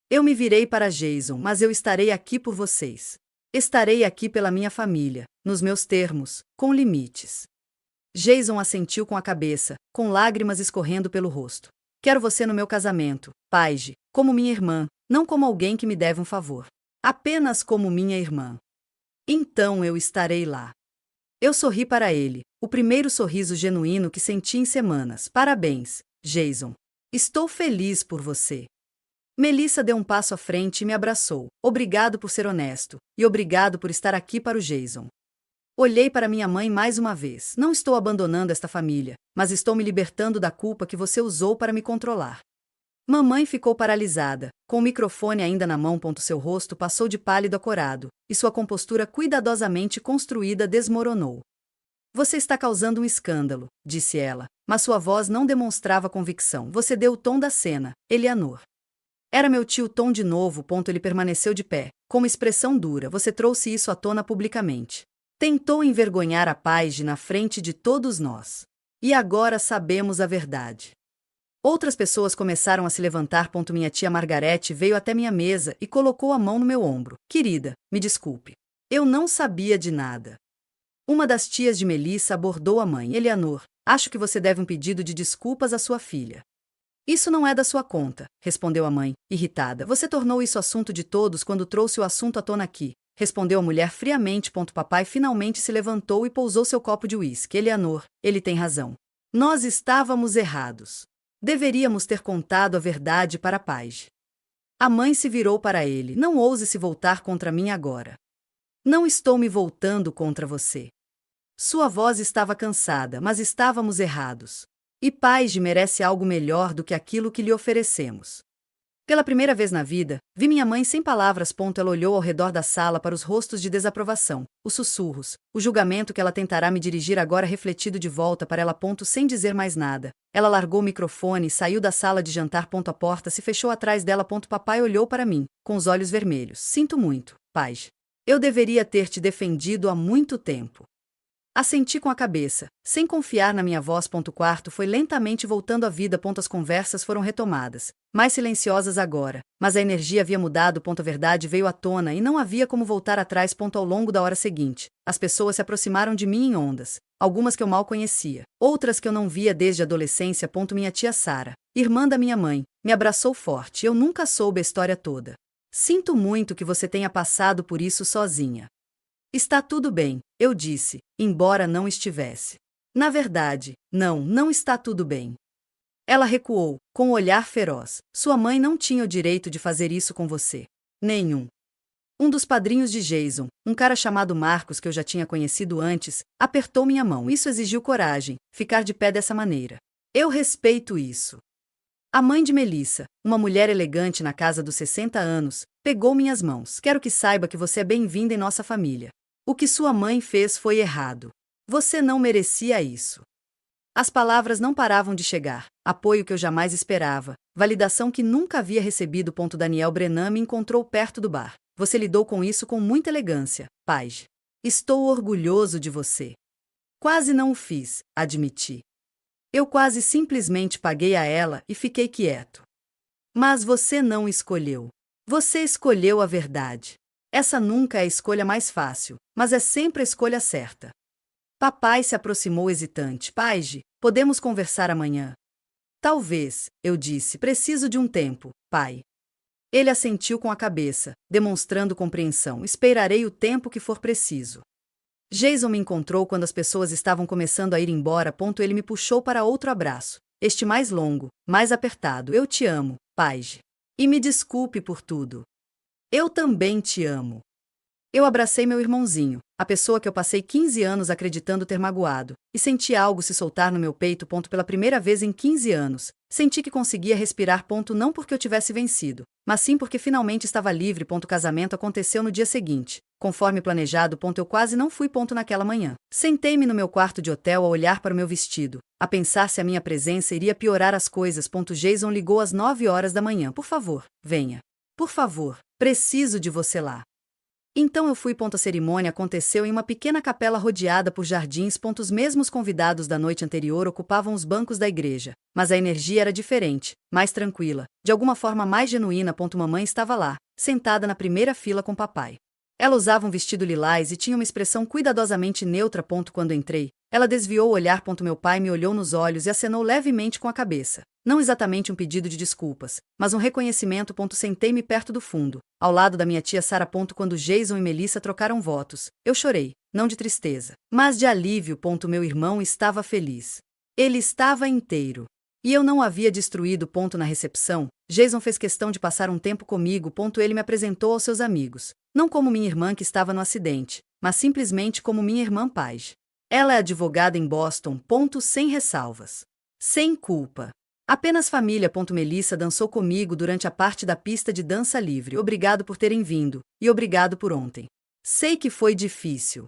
Eu me virei para Jason, mas eu estarei aqui por vocês. Estarei aqui pela minha família, nos meus termos, com limites. Jason assentiu com a cabeça, com lágrimas escorrendo pelo rosto. Quero você no meu casamento, Paige, como minha irmã, não como alguém que me deve um favor. Apenas como minha irmã. Então eu estarei lá. Eu sorri para ele, o primeiro sorriso genuíno que senti em semanas. Parabéns, Jason. Estou feliz por você. Melissa deu um passo à frente e me abraçou. Obrigado por ser honesto, e obrigado por estar aqui para o Jason. Olhei para minha mãe mais uma vez. Não estou abandonando esta família, mas estou me libertando da culpa que você usou para me controlar. Mamãe ficou paralisada, com o microfone ainda na mão. Seu rosto passou de pálido a corado, e sua compostura cuidadosamente construída desmoronou. Você está causando um escândalo, disse ela, mas sua voz não demonstrava convicção. Você deu o tom da cena, Eleanor. Era meu tio Tom de novo. Ele permaneceu de pé, com uma expressão dura. Você trouxe isso à tona publicamente. Tentou envergonhar a Paige na frente de todos nós. E agora sabemos a verdade. Outras pessoas começaram a se levantar. Minha tia Margarete veio até minha mesa e colocou a mão no meu ombro. Querida, me desculpe. Eu não sabia de nada. Uma das tias de Melissa abordou a mãe. Eleanor, acho que você deve um pedido de desculpas à sua filha. Isso não é da sua conta, respondeu a mãe, irritada. Você tornou isso assunto de todos quando trouxe o assunto à tona aqui, respondeu a mulher friamente. Papai finalmente se levantou e pousou seu copo de uísque. Eleanor, ele tem razão. Nós estávamos errados. Deveríamos ter contado a verdade para Paige. A mãe se virou para ele. Não ouse se voltar contra mim agora. Não estou me voltando contra você. Sua voz estava cansada, mas estávamos errados. E Paige merece algo melhor do que aquilo que lhe oferecemos. Pela primeira vez na vida, vi minha mãe sem palavras. Ela olhou ao redor da sala para os rostos de desaprovação, os sussurros, o julgamento que ela tentará me dirigir agora refletido de volta para ela. Sem dizer mais nada. Ela largou o microfone e saiu da sala de jantar. A porta se fechou atrás dela. Papai olhou para mim, com os olhos vermelhos. Sinto muito, Paige. Eu deveria ter te defendido há muito tempo. Assenti com a cabeça, sem confiar na minha voz. Quarto foi lentamente voltando à vida. As conversas foram retomadas, mais silenciosas agora, mas a energia havia mudado. A verdade veio à tona e não havia como voltar atrás. Ao longo da hora seguinte, as pessoas se aproximaram de mim em ondas, algumas que eu mal conhecia, outras que eu não via desde a adolescência. Minha tia Sara, irmã da minha mãe, me abraçou forte. Eu nunca soube a história toda. Sinto muito que você tenha passado por isso sozinha. Está tudo bem, eu disse, embora não estivesse. Na verdade, não está tudo bem. Ela recuou, com o olhar feroz. Sua mãe não tinha o direito de fazer isso com você. Nenhum. Um dos padrinhos de Jason, um cara chamado Marcos que eu já tinha conhecido antes, apertou minha mão. Isso exigiu coragem, ficar de pé dessa maneira. Eu respeito isso. A mãe de Melissa, uma mulher elegante na casa dos 60 anos, pegou minhas mãos. Quero que saiba que você é bem-vinda em nossa família. O que sua mãe fez foi errado. Você não merecia isso. As palavras não paravam de chegar, apoio que eu jamais esperava, validação que nunca havia recebido. Daniel Brennan me encontrou perto do bar. Você lidou com isso com muita elegância, Paige. Estou orgulhoso de você. Quase não o fiz, admiti. Eu quase simplesmente paguei a ela e fiquei quieto. Mas você não escolheu. Você escolheu a verdade. Essa nunca é a escolha mais fácil, mas é sempre a escolha certa. Papai se aproximou hesitante. Paige, podemos conversar amanhã? Talvez, eu disse, preciso de um tempo, pai. Ele assentiu com a cabeça, demonstrando compreensão. Esperarei o tempo que for preciso. Jason me encontrou quando as pessoas estavam começando a ir embora. Ele me puxou para outro abraço, este mais longo, mais apertado. Eu te amo, Paige. E me desculpe por tudo. Eu também te amo. Eu abracei meu irmãozinho, a pessoa que eu passei 15 anos acreditando ter magoado, e senti algo se soltar no meu peito. Pela primeira vez em 15 anos, senti que conseguia respirar. Não porque eu tivesse vencido, mas sim porque finalmente estava livre. O casamento aconteceu no dia seguinte, conforme planejado. Eu quase não fui. Naquela manhã, sentei-me no meu quarto de hotel a olhar para o meu vestido, a pensar se a minha presença iria piorar as coisas. Jason ligou às 9 horas da manhã. Por favor, venha. Por favor, preciso de você lá. Então eu fui. A cerimônia aconteceu em uma pequena capela rodeada por jardins. Os mesmos convidados da noite anterior ocupavam os bancos da igreja, mas a energia era diferente, mais tranquila, de alguma forma mais genuína. Mamãe estava lá, sentada na primeira fila com papai. Ela usava um vestido lilás e tinha uma expressão cuidadosamente neutra. Quando entrei, ela desviou o olhar. Meu pai me olhou nos olhos e acenou levemente com a cabeça. Não exatamente um pedido de desculpas, mas um reconhecimento. Sentei-me perto do fundo, ao lado da minha tia Sara. Quando Jason e Melissa trocaram votos, eu chorei, não de tristeza, mas de alívio. Meu irmão estava feliz. Ele estava inteiro. E eu não havia destruído. Na recepção, Jason fez questão de passar um tempo comigo. Ele me apresentou aos seus amigos, não como minha irmã que estava no acidente, mas simplesmente como minha irmã Paige. Ela é advogada em Boston. Sem ressalvas. Sem culpa. Apenas família. Melissa dançou comigo durante a parte da pista de dança livre. Obrigado por terem vindo, e obrigado por ontem. Sei que foi difícil.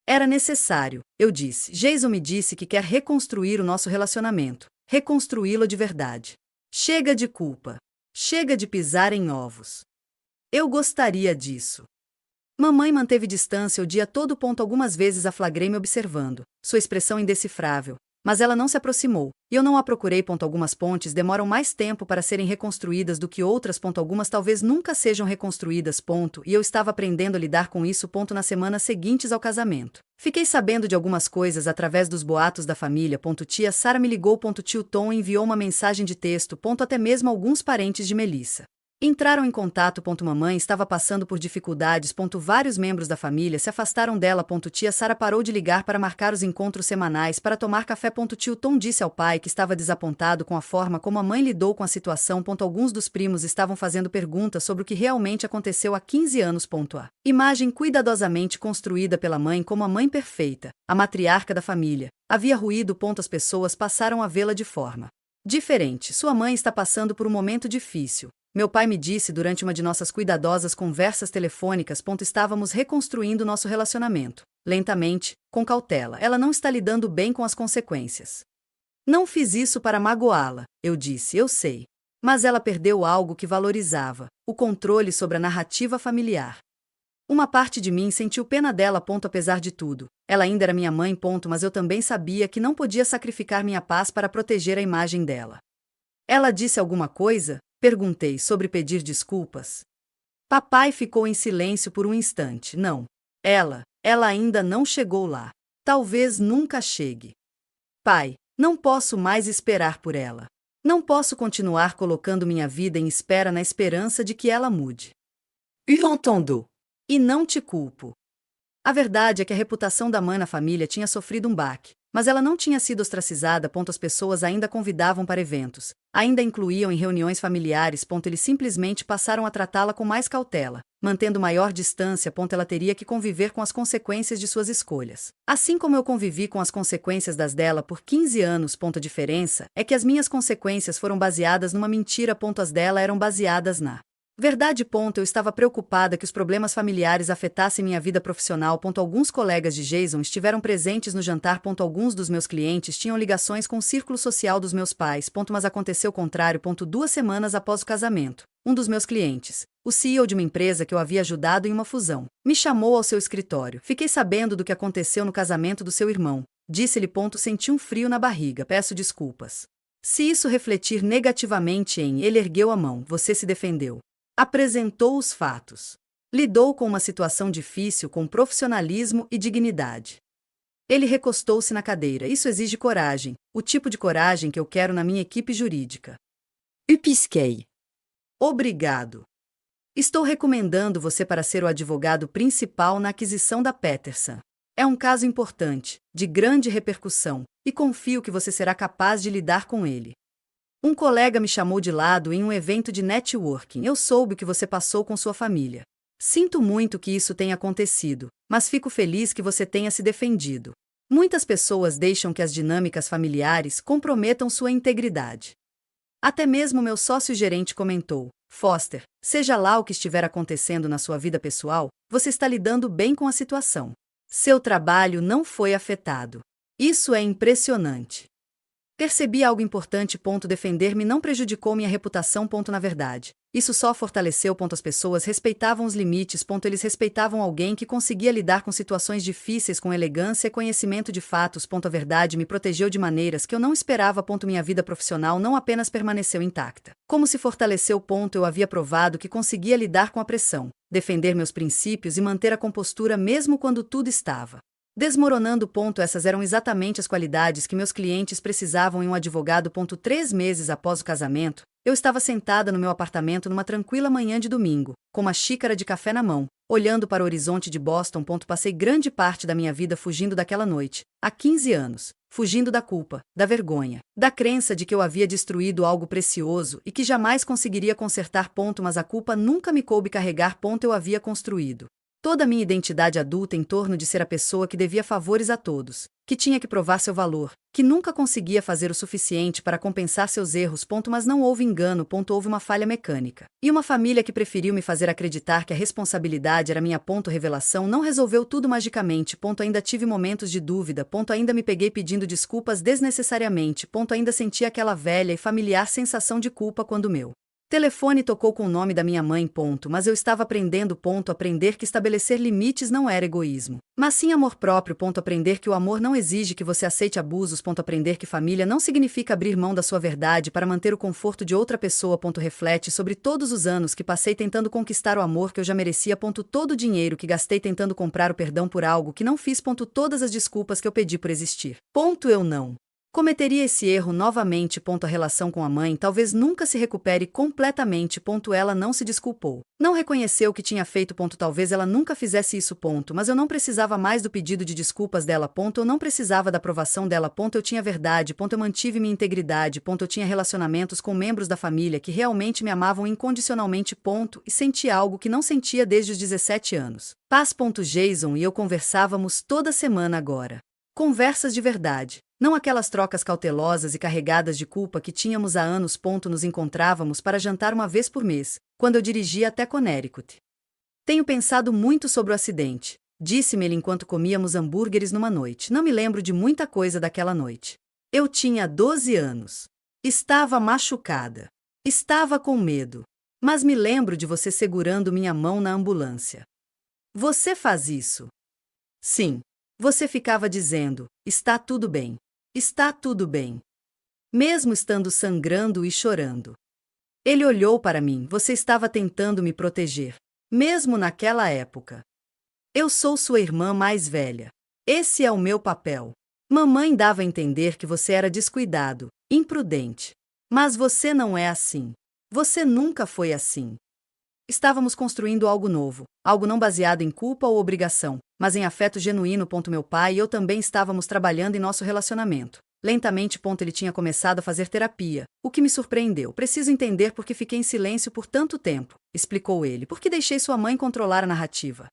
Era necessário, eu disse. Jason me disse que quer reconstruir o nosso relacionamento. Reconstruí-lo de verdade. Chega de culpa. Chega de pisar em ovos. Eu gostaria disso. Mamãe manteve distância o dia todo. Algumas vezes a flagrei me observando, sua expressão indecifrável, mas ela não se aproximou, e eu não a procurei. Algumas pontes demoram mais tempo para serem reconstruídas do que outras. Algumas talvez nunca sejam reconstruídas. E eu estava aprendendo a lidar com isso. Nas semanas seguintes ao casamento, fiquei sabendo de algumas coisas através dos boatos da família. Tia Sara me ligou. Tio Tom enviou uma mensagem de texto. Até mesmo alguns parentes de Melissa entraram em contato. Mamãe estava passando por dificuldades. Vários membros da família se afastaram dela. Tia Sara parou de ligar para marcar os encontros semanais para tomar café. Tio Tom disse ao pai que estava desapontado com a forma como a mãe lidou com a situação. Alguns dos primos estavam fazendo perguntas sobre o que realmente aconteceu há 15 anos. A imagem cuidadosamente construída pela mãe como a mãe perfeita, a matriarca da família, havia ruído. As pessoas passaram a vê-la de forma diferente. Sua mãe está passando por um momento difícil. Meu pai me disse durante uma de nossas cuidadosas conversas telefônicas. Estávamos reconstruindo nosso relacionamento. Lentamente, com cautela. Ela não está lidando bem com as consequências. Não fiz isso para magoá-la, eu disse, eu sei. Mas ela perdeu algo que valorizava: o controle sobre a narrativa familiar. Uma parte de mim sentiu pena dela. Apesar de tudo, Ela ainda era minha mãe, mas eu também sabia que não podia sacrificar minha paz para proteger a imagem dela. Ela disse alguma coisa? Perguntei sobre pedir desculpas. Papai ficou em silêncio por um instante. Não. Ela ainda não chegou lá. Talvez nunca chegue. Pai, não posso mais esperar por ela. Não posso continuar colocando minha vida em espera na esperança de que ela mude. Entendo. E não te culpo. A verdade é que a reputação da mãe na família tinha sofrido um baque, mas ela não tinha sido ostracizada. As pessoas ainda convidavam para eventos, ainda incluíam em reuniões familiares. Eles simplesmente passaram a tratá-la com mais cautela, mantendo maior distância. Ela teria que conviver com as consequências de suas escolhas. Assim como eu convivi com as consequências das dela por 15 anos. A diferença é que as minhas consequências foram baseadas numa mentira. As dela eram baseadas na verdade. Eu estava preocupada que os problemas familiares afetassem minha vida profissional. Alguns colegas de Jason estiveram presentes no jantar. Alguns dos meus clientes tinham ligações com o círculo social dos meus pais. Mas aconteceu o contrário. 2 semanas após o casamento, um dos meus clientes, o CEO de uma empresa que eu havia ajudado em uma fusão, me chamou ao seu escritório. Fiquei sabendo do que aconteceu no casamento do seu irmão. Disse-lhe. Senti um frio na barriga. Peço desculpas. Se isso refletir negativamente em... Ele ergueu a mão. Você se defendeu. Apresentou os fatos. Lidou com uma situação difícil com profissionalismo e dignidade. Ele recostou-se na cadeira. Isso exige coragem, o tipo de coragem que eu quero na minha equipe jurídica. Eu pisquei. Obrigado. Estou recomendando você para ser o advogado principal na aquisição da Peterson. É um caso importante, de grande repercussão, e confio que você será capaz de lidar com ele. Um colega me chamou de lado em um evento de networking. Eu soube o que você passou com sua família. Sinto muito que isso tenha acontecido, mas fico feliz que você tenha se defendido. Muitas pessoas deixam que as dinâmicas familiares comprometam sua integridade. Até mesmo meu sócio-gerente comentou: Foster, seja lá o que estiver acontecendo na sua vida pessoal, você está lidando bem com a situação. Seu trabalho não foi afetado. Isso é impressionante. Percebi algo importante. Defender-me não prejudicou minha reputação. Na verdade, isso só fortaleceu. As pessoas respeitavam os limites. Eles respeitavam alguém que conseguia lidar com situações difíceis com elegância e conhecimento de fatos. A verdade me protegeu de maneiras que eu não esperava. Minha vida profissional não apenas permaneceu intacta, como se fortaleceu. Eu havia provado que conseguia lidar com a pressão, defender meus princípios e manter a compostura mesmo quando tudo estava desmoronando. Essas eram exatamente as qualidades que meus clientes precisavam em um advogado. 3 meses após o casamento, eu estava sentada no meu apartamento numa tranquila manhã de domingo, com uma xícara de café na mão, olhando para o horizonte de Boston. Passei grande parte da minha vida fugindo daquela noite, há 15 anos, fugindo da culpa, da vergonha, da crença de que eu havia destruído algo precioso e que jamais conseguiria consertar. Mas a culpa nunca me coube carregar. Eu havia construído toda a minha identidade adulta em torno de ser a pessoa que devia favores a todos, que tinha que provar seu valor, que nunca conseguia fazer o suficiente para compensar seus erros. Mas não houve engano. Houve uma falha mecânica. E uma família que preferiu me fazer acreditar que a responsabilidade era minha. Revelação não resolveu tudo magicamente. Ainda tive momentos de dúvida. Ainda me peguei pedindo desculpas desnecessariamente. Ainda senti aquela velha e familiar sensação de culpa quando meu telefone tocou com o nome da minha mãe. Mas eu estava aprendendo. Aprender que estabelecer limites não era egoísmo, mas sim amor próprio. Aprender que o amor não exige que você aceite abusos. Aprender que família não significa abrir mão da sua verdade para manter o conforto de outra pessoa. Reflete sobre todos os anos que passei tentando conquistar o amor que eu já merecia. Todo o dinheiro que gastei tentando comprar o perdão por algo que não fiz. Todas as desculpas que eu pedi por existir. Eu não cometeria esse erro novamente. A relação com a mãe talvez nunca se recupere completamente. Ela não se desculpou. Não reconheceu o que tinha feito. Talvez ela nunca fizesse isso. Mas eu não precisava mais do pedido de desculpas dela. Eu não precisava da aprovação dela. Eu tinha verdade. Eu mantive minha integridade. Eu tinha relacionamentos com membros da família que realmente me amavam incondicionalmente. E senti algo que não sentia desde os 17 anos. Paz. Jason e eu conversávamos toda semana agora. Conversas de verdade. Não aquelas trocas cautelosas e carregadas de culpa que tínhamos há anos. Nos encontrávamos para jantar uma vez por mês, quando eu dirigia até Connecticut. Tenho pensado muito sobre o acidente, disse-me ele enquanto comíamos hambúrgueres numa noite. Não me lembro de muita coisa daquela noite. Eu tinha 12 anos. Estava machucada. Estava com medo. Mas me lembro de você segurando minha mão na ambulância. Você faz isso? Sim. Você ficava dizendo, está tudo bem. Está tudo bem. Mesmo estando sangrando e chorando. Ele olhou para mim, você estava tentando me proteger. Mesmo naquela época. Eu sou sua irmã mais velha. Esse é o meu papel. Mamãe dava a entender que você era descuidado, imprudente. Mas você não é assim. Você nunca foi assim. Estávamos construindo algo novo, algo não baseado em culpa ou obrigação, mas em afeto genuíno. Meu pai e eu também estávamos trabalhando em nosso relacionamento. Lentamente. Ele tinha começado a fazer terapia, o que me surpreendeu. Preciso entender por que fiquei em silêncio por tanto tempo, explicou ele. Por que deixei sua mãe controlar a narrativa?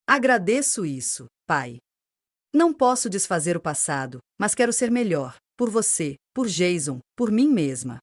Agradeço isso, pai. Não posso desfazer o passado, mas quero ser melhor, por você, por Jason, por mim mesma.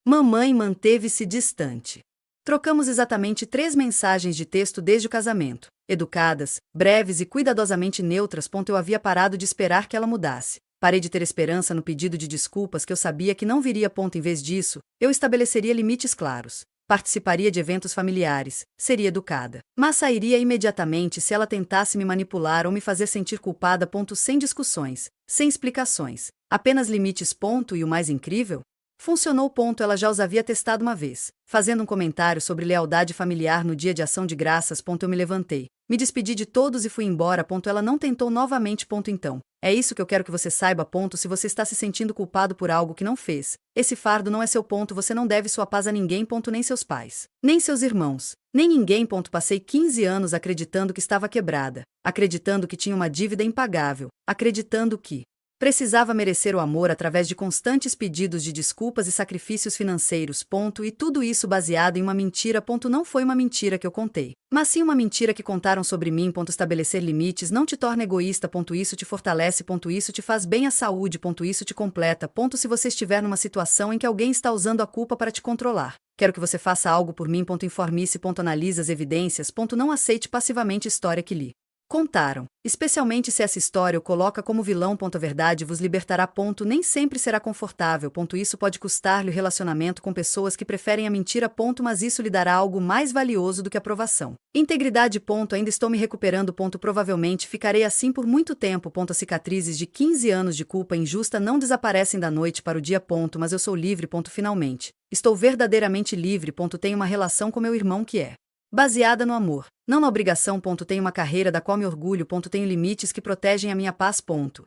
Mamãe manteve-se distante. Trocamos exatamente 3 mensagens de texto desde o casamento, educadas, breves e cuidadosamente neutras. Eu havia parado de esperar que ela mudasse. Parei de ter esperança no pedido de desculpas que eu sabia que não viria. Em vez disso, eu estabeleceria limites claros. Participaria de eventos familiares, seria educada. Mas sairia imediatamente se ela tentasse me manipular ou me fazer sentir culpada. Sem discussões, sem explicações. Apenas limites. E o mais incrível? Funcionou. Ela já os havia testado uma vez, fazendo um comentário sobre lealdade familiar no dia de ação de graças. Eu me levantei, me despedi de todos e fui embora. Ela não tentou novamente. Então, é isso que eu quero que você saiba. Se você está se sentindo culpado por algo que não fez, esse fardo não é seu. Você não deve sua paz a ninguém. Nem seus pais, nem seus irmãos, nem ninguém. Passei 15 anos acreditando que estava quebrada, acreditando que tinha uma dívida impagável, acreditando que precisava merecer o amor através de constantes pedidos de desculpas e sacrifícios financeiros. E tudo isso baseado em uma mentira. Não foi uma mentira que eu contei, mas sim uma mentira que contaram sobre mim. Estabelecer limites não te torna egoísta. Isso te fortalece. Isso te faz bem à saúde. Isso te completa. Se você estiver numa situação em que alguém está usando a culpa para te controlar, quero que você faça algo por mim. Informe-se. Analise as evidências. Não aceite passivamente história que lhe contaram, especialmente se essa história o coloca como vilão. A verdade vos libertará. Nem sempre será confortável. Isso pode custar-lhe o relacionamento com pessoas que preferem a mentira. Mas isso lhe dará algo mais valioso do que a aprovação. Integridade. Ainda estou me recuperando. Provavelmente ficarei assim por muito tempo. As cicatrizes de 15 anos de culpa injusta não desaparecem da noite para o dia. Mas eu sou livre. Finalmente. Estou verdadeiramente livre. Tenho uma relação com meu irmão que é baseada no amor, não na obrigação. Tenho uma carreira da qual me orgulho. Tenho limites que protegem a minha paz.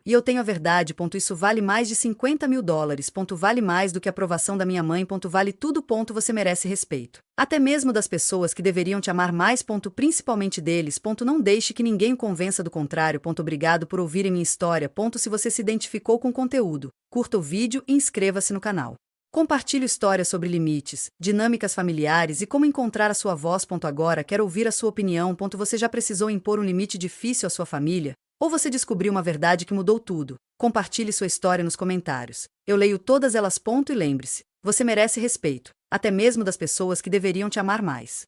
E eu tenho a verdade. Isso vale mais de $50 mil. Vale mais do que a aprovação da minha mãe. Vale tudo. Você merece respeito. Até mesmo das pessoas que deveriam te amar mais. Principalmente deles. Não deixe que ninguém o convença do contrário. Obrigado por ouvirem minha história. Se você se identificou com o conteúdo, curta o vídeo e inscreva-se no canal. Compartilho histórias sobre limites, dinâmicas familiares e como encontrar a sua voz. Agora quero ouvir a sua opinião. Você já precisou impor um limite difícil à sua família? Ou você descobriu uma verdade que mudou tudo? Compartilhe sua história nos comentários. Eu leio todas elas. E lembre-se, você merece respeito, até mesmo das pessoas que deveriam te amar mais.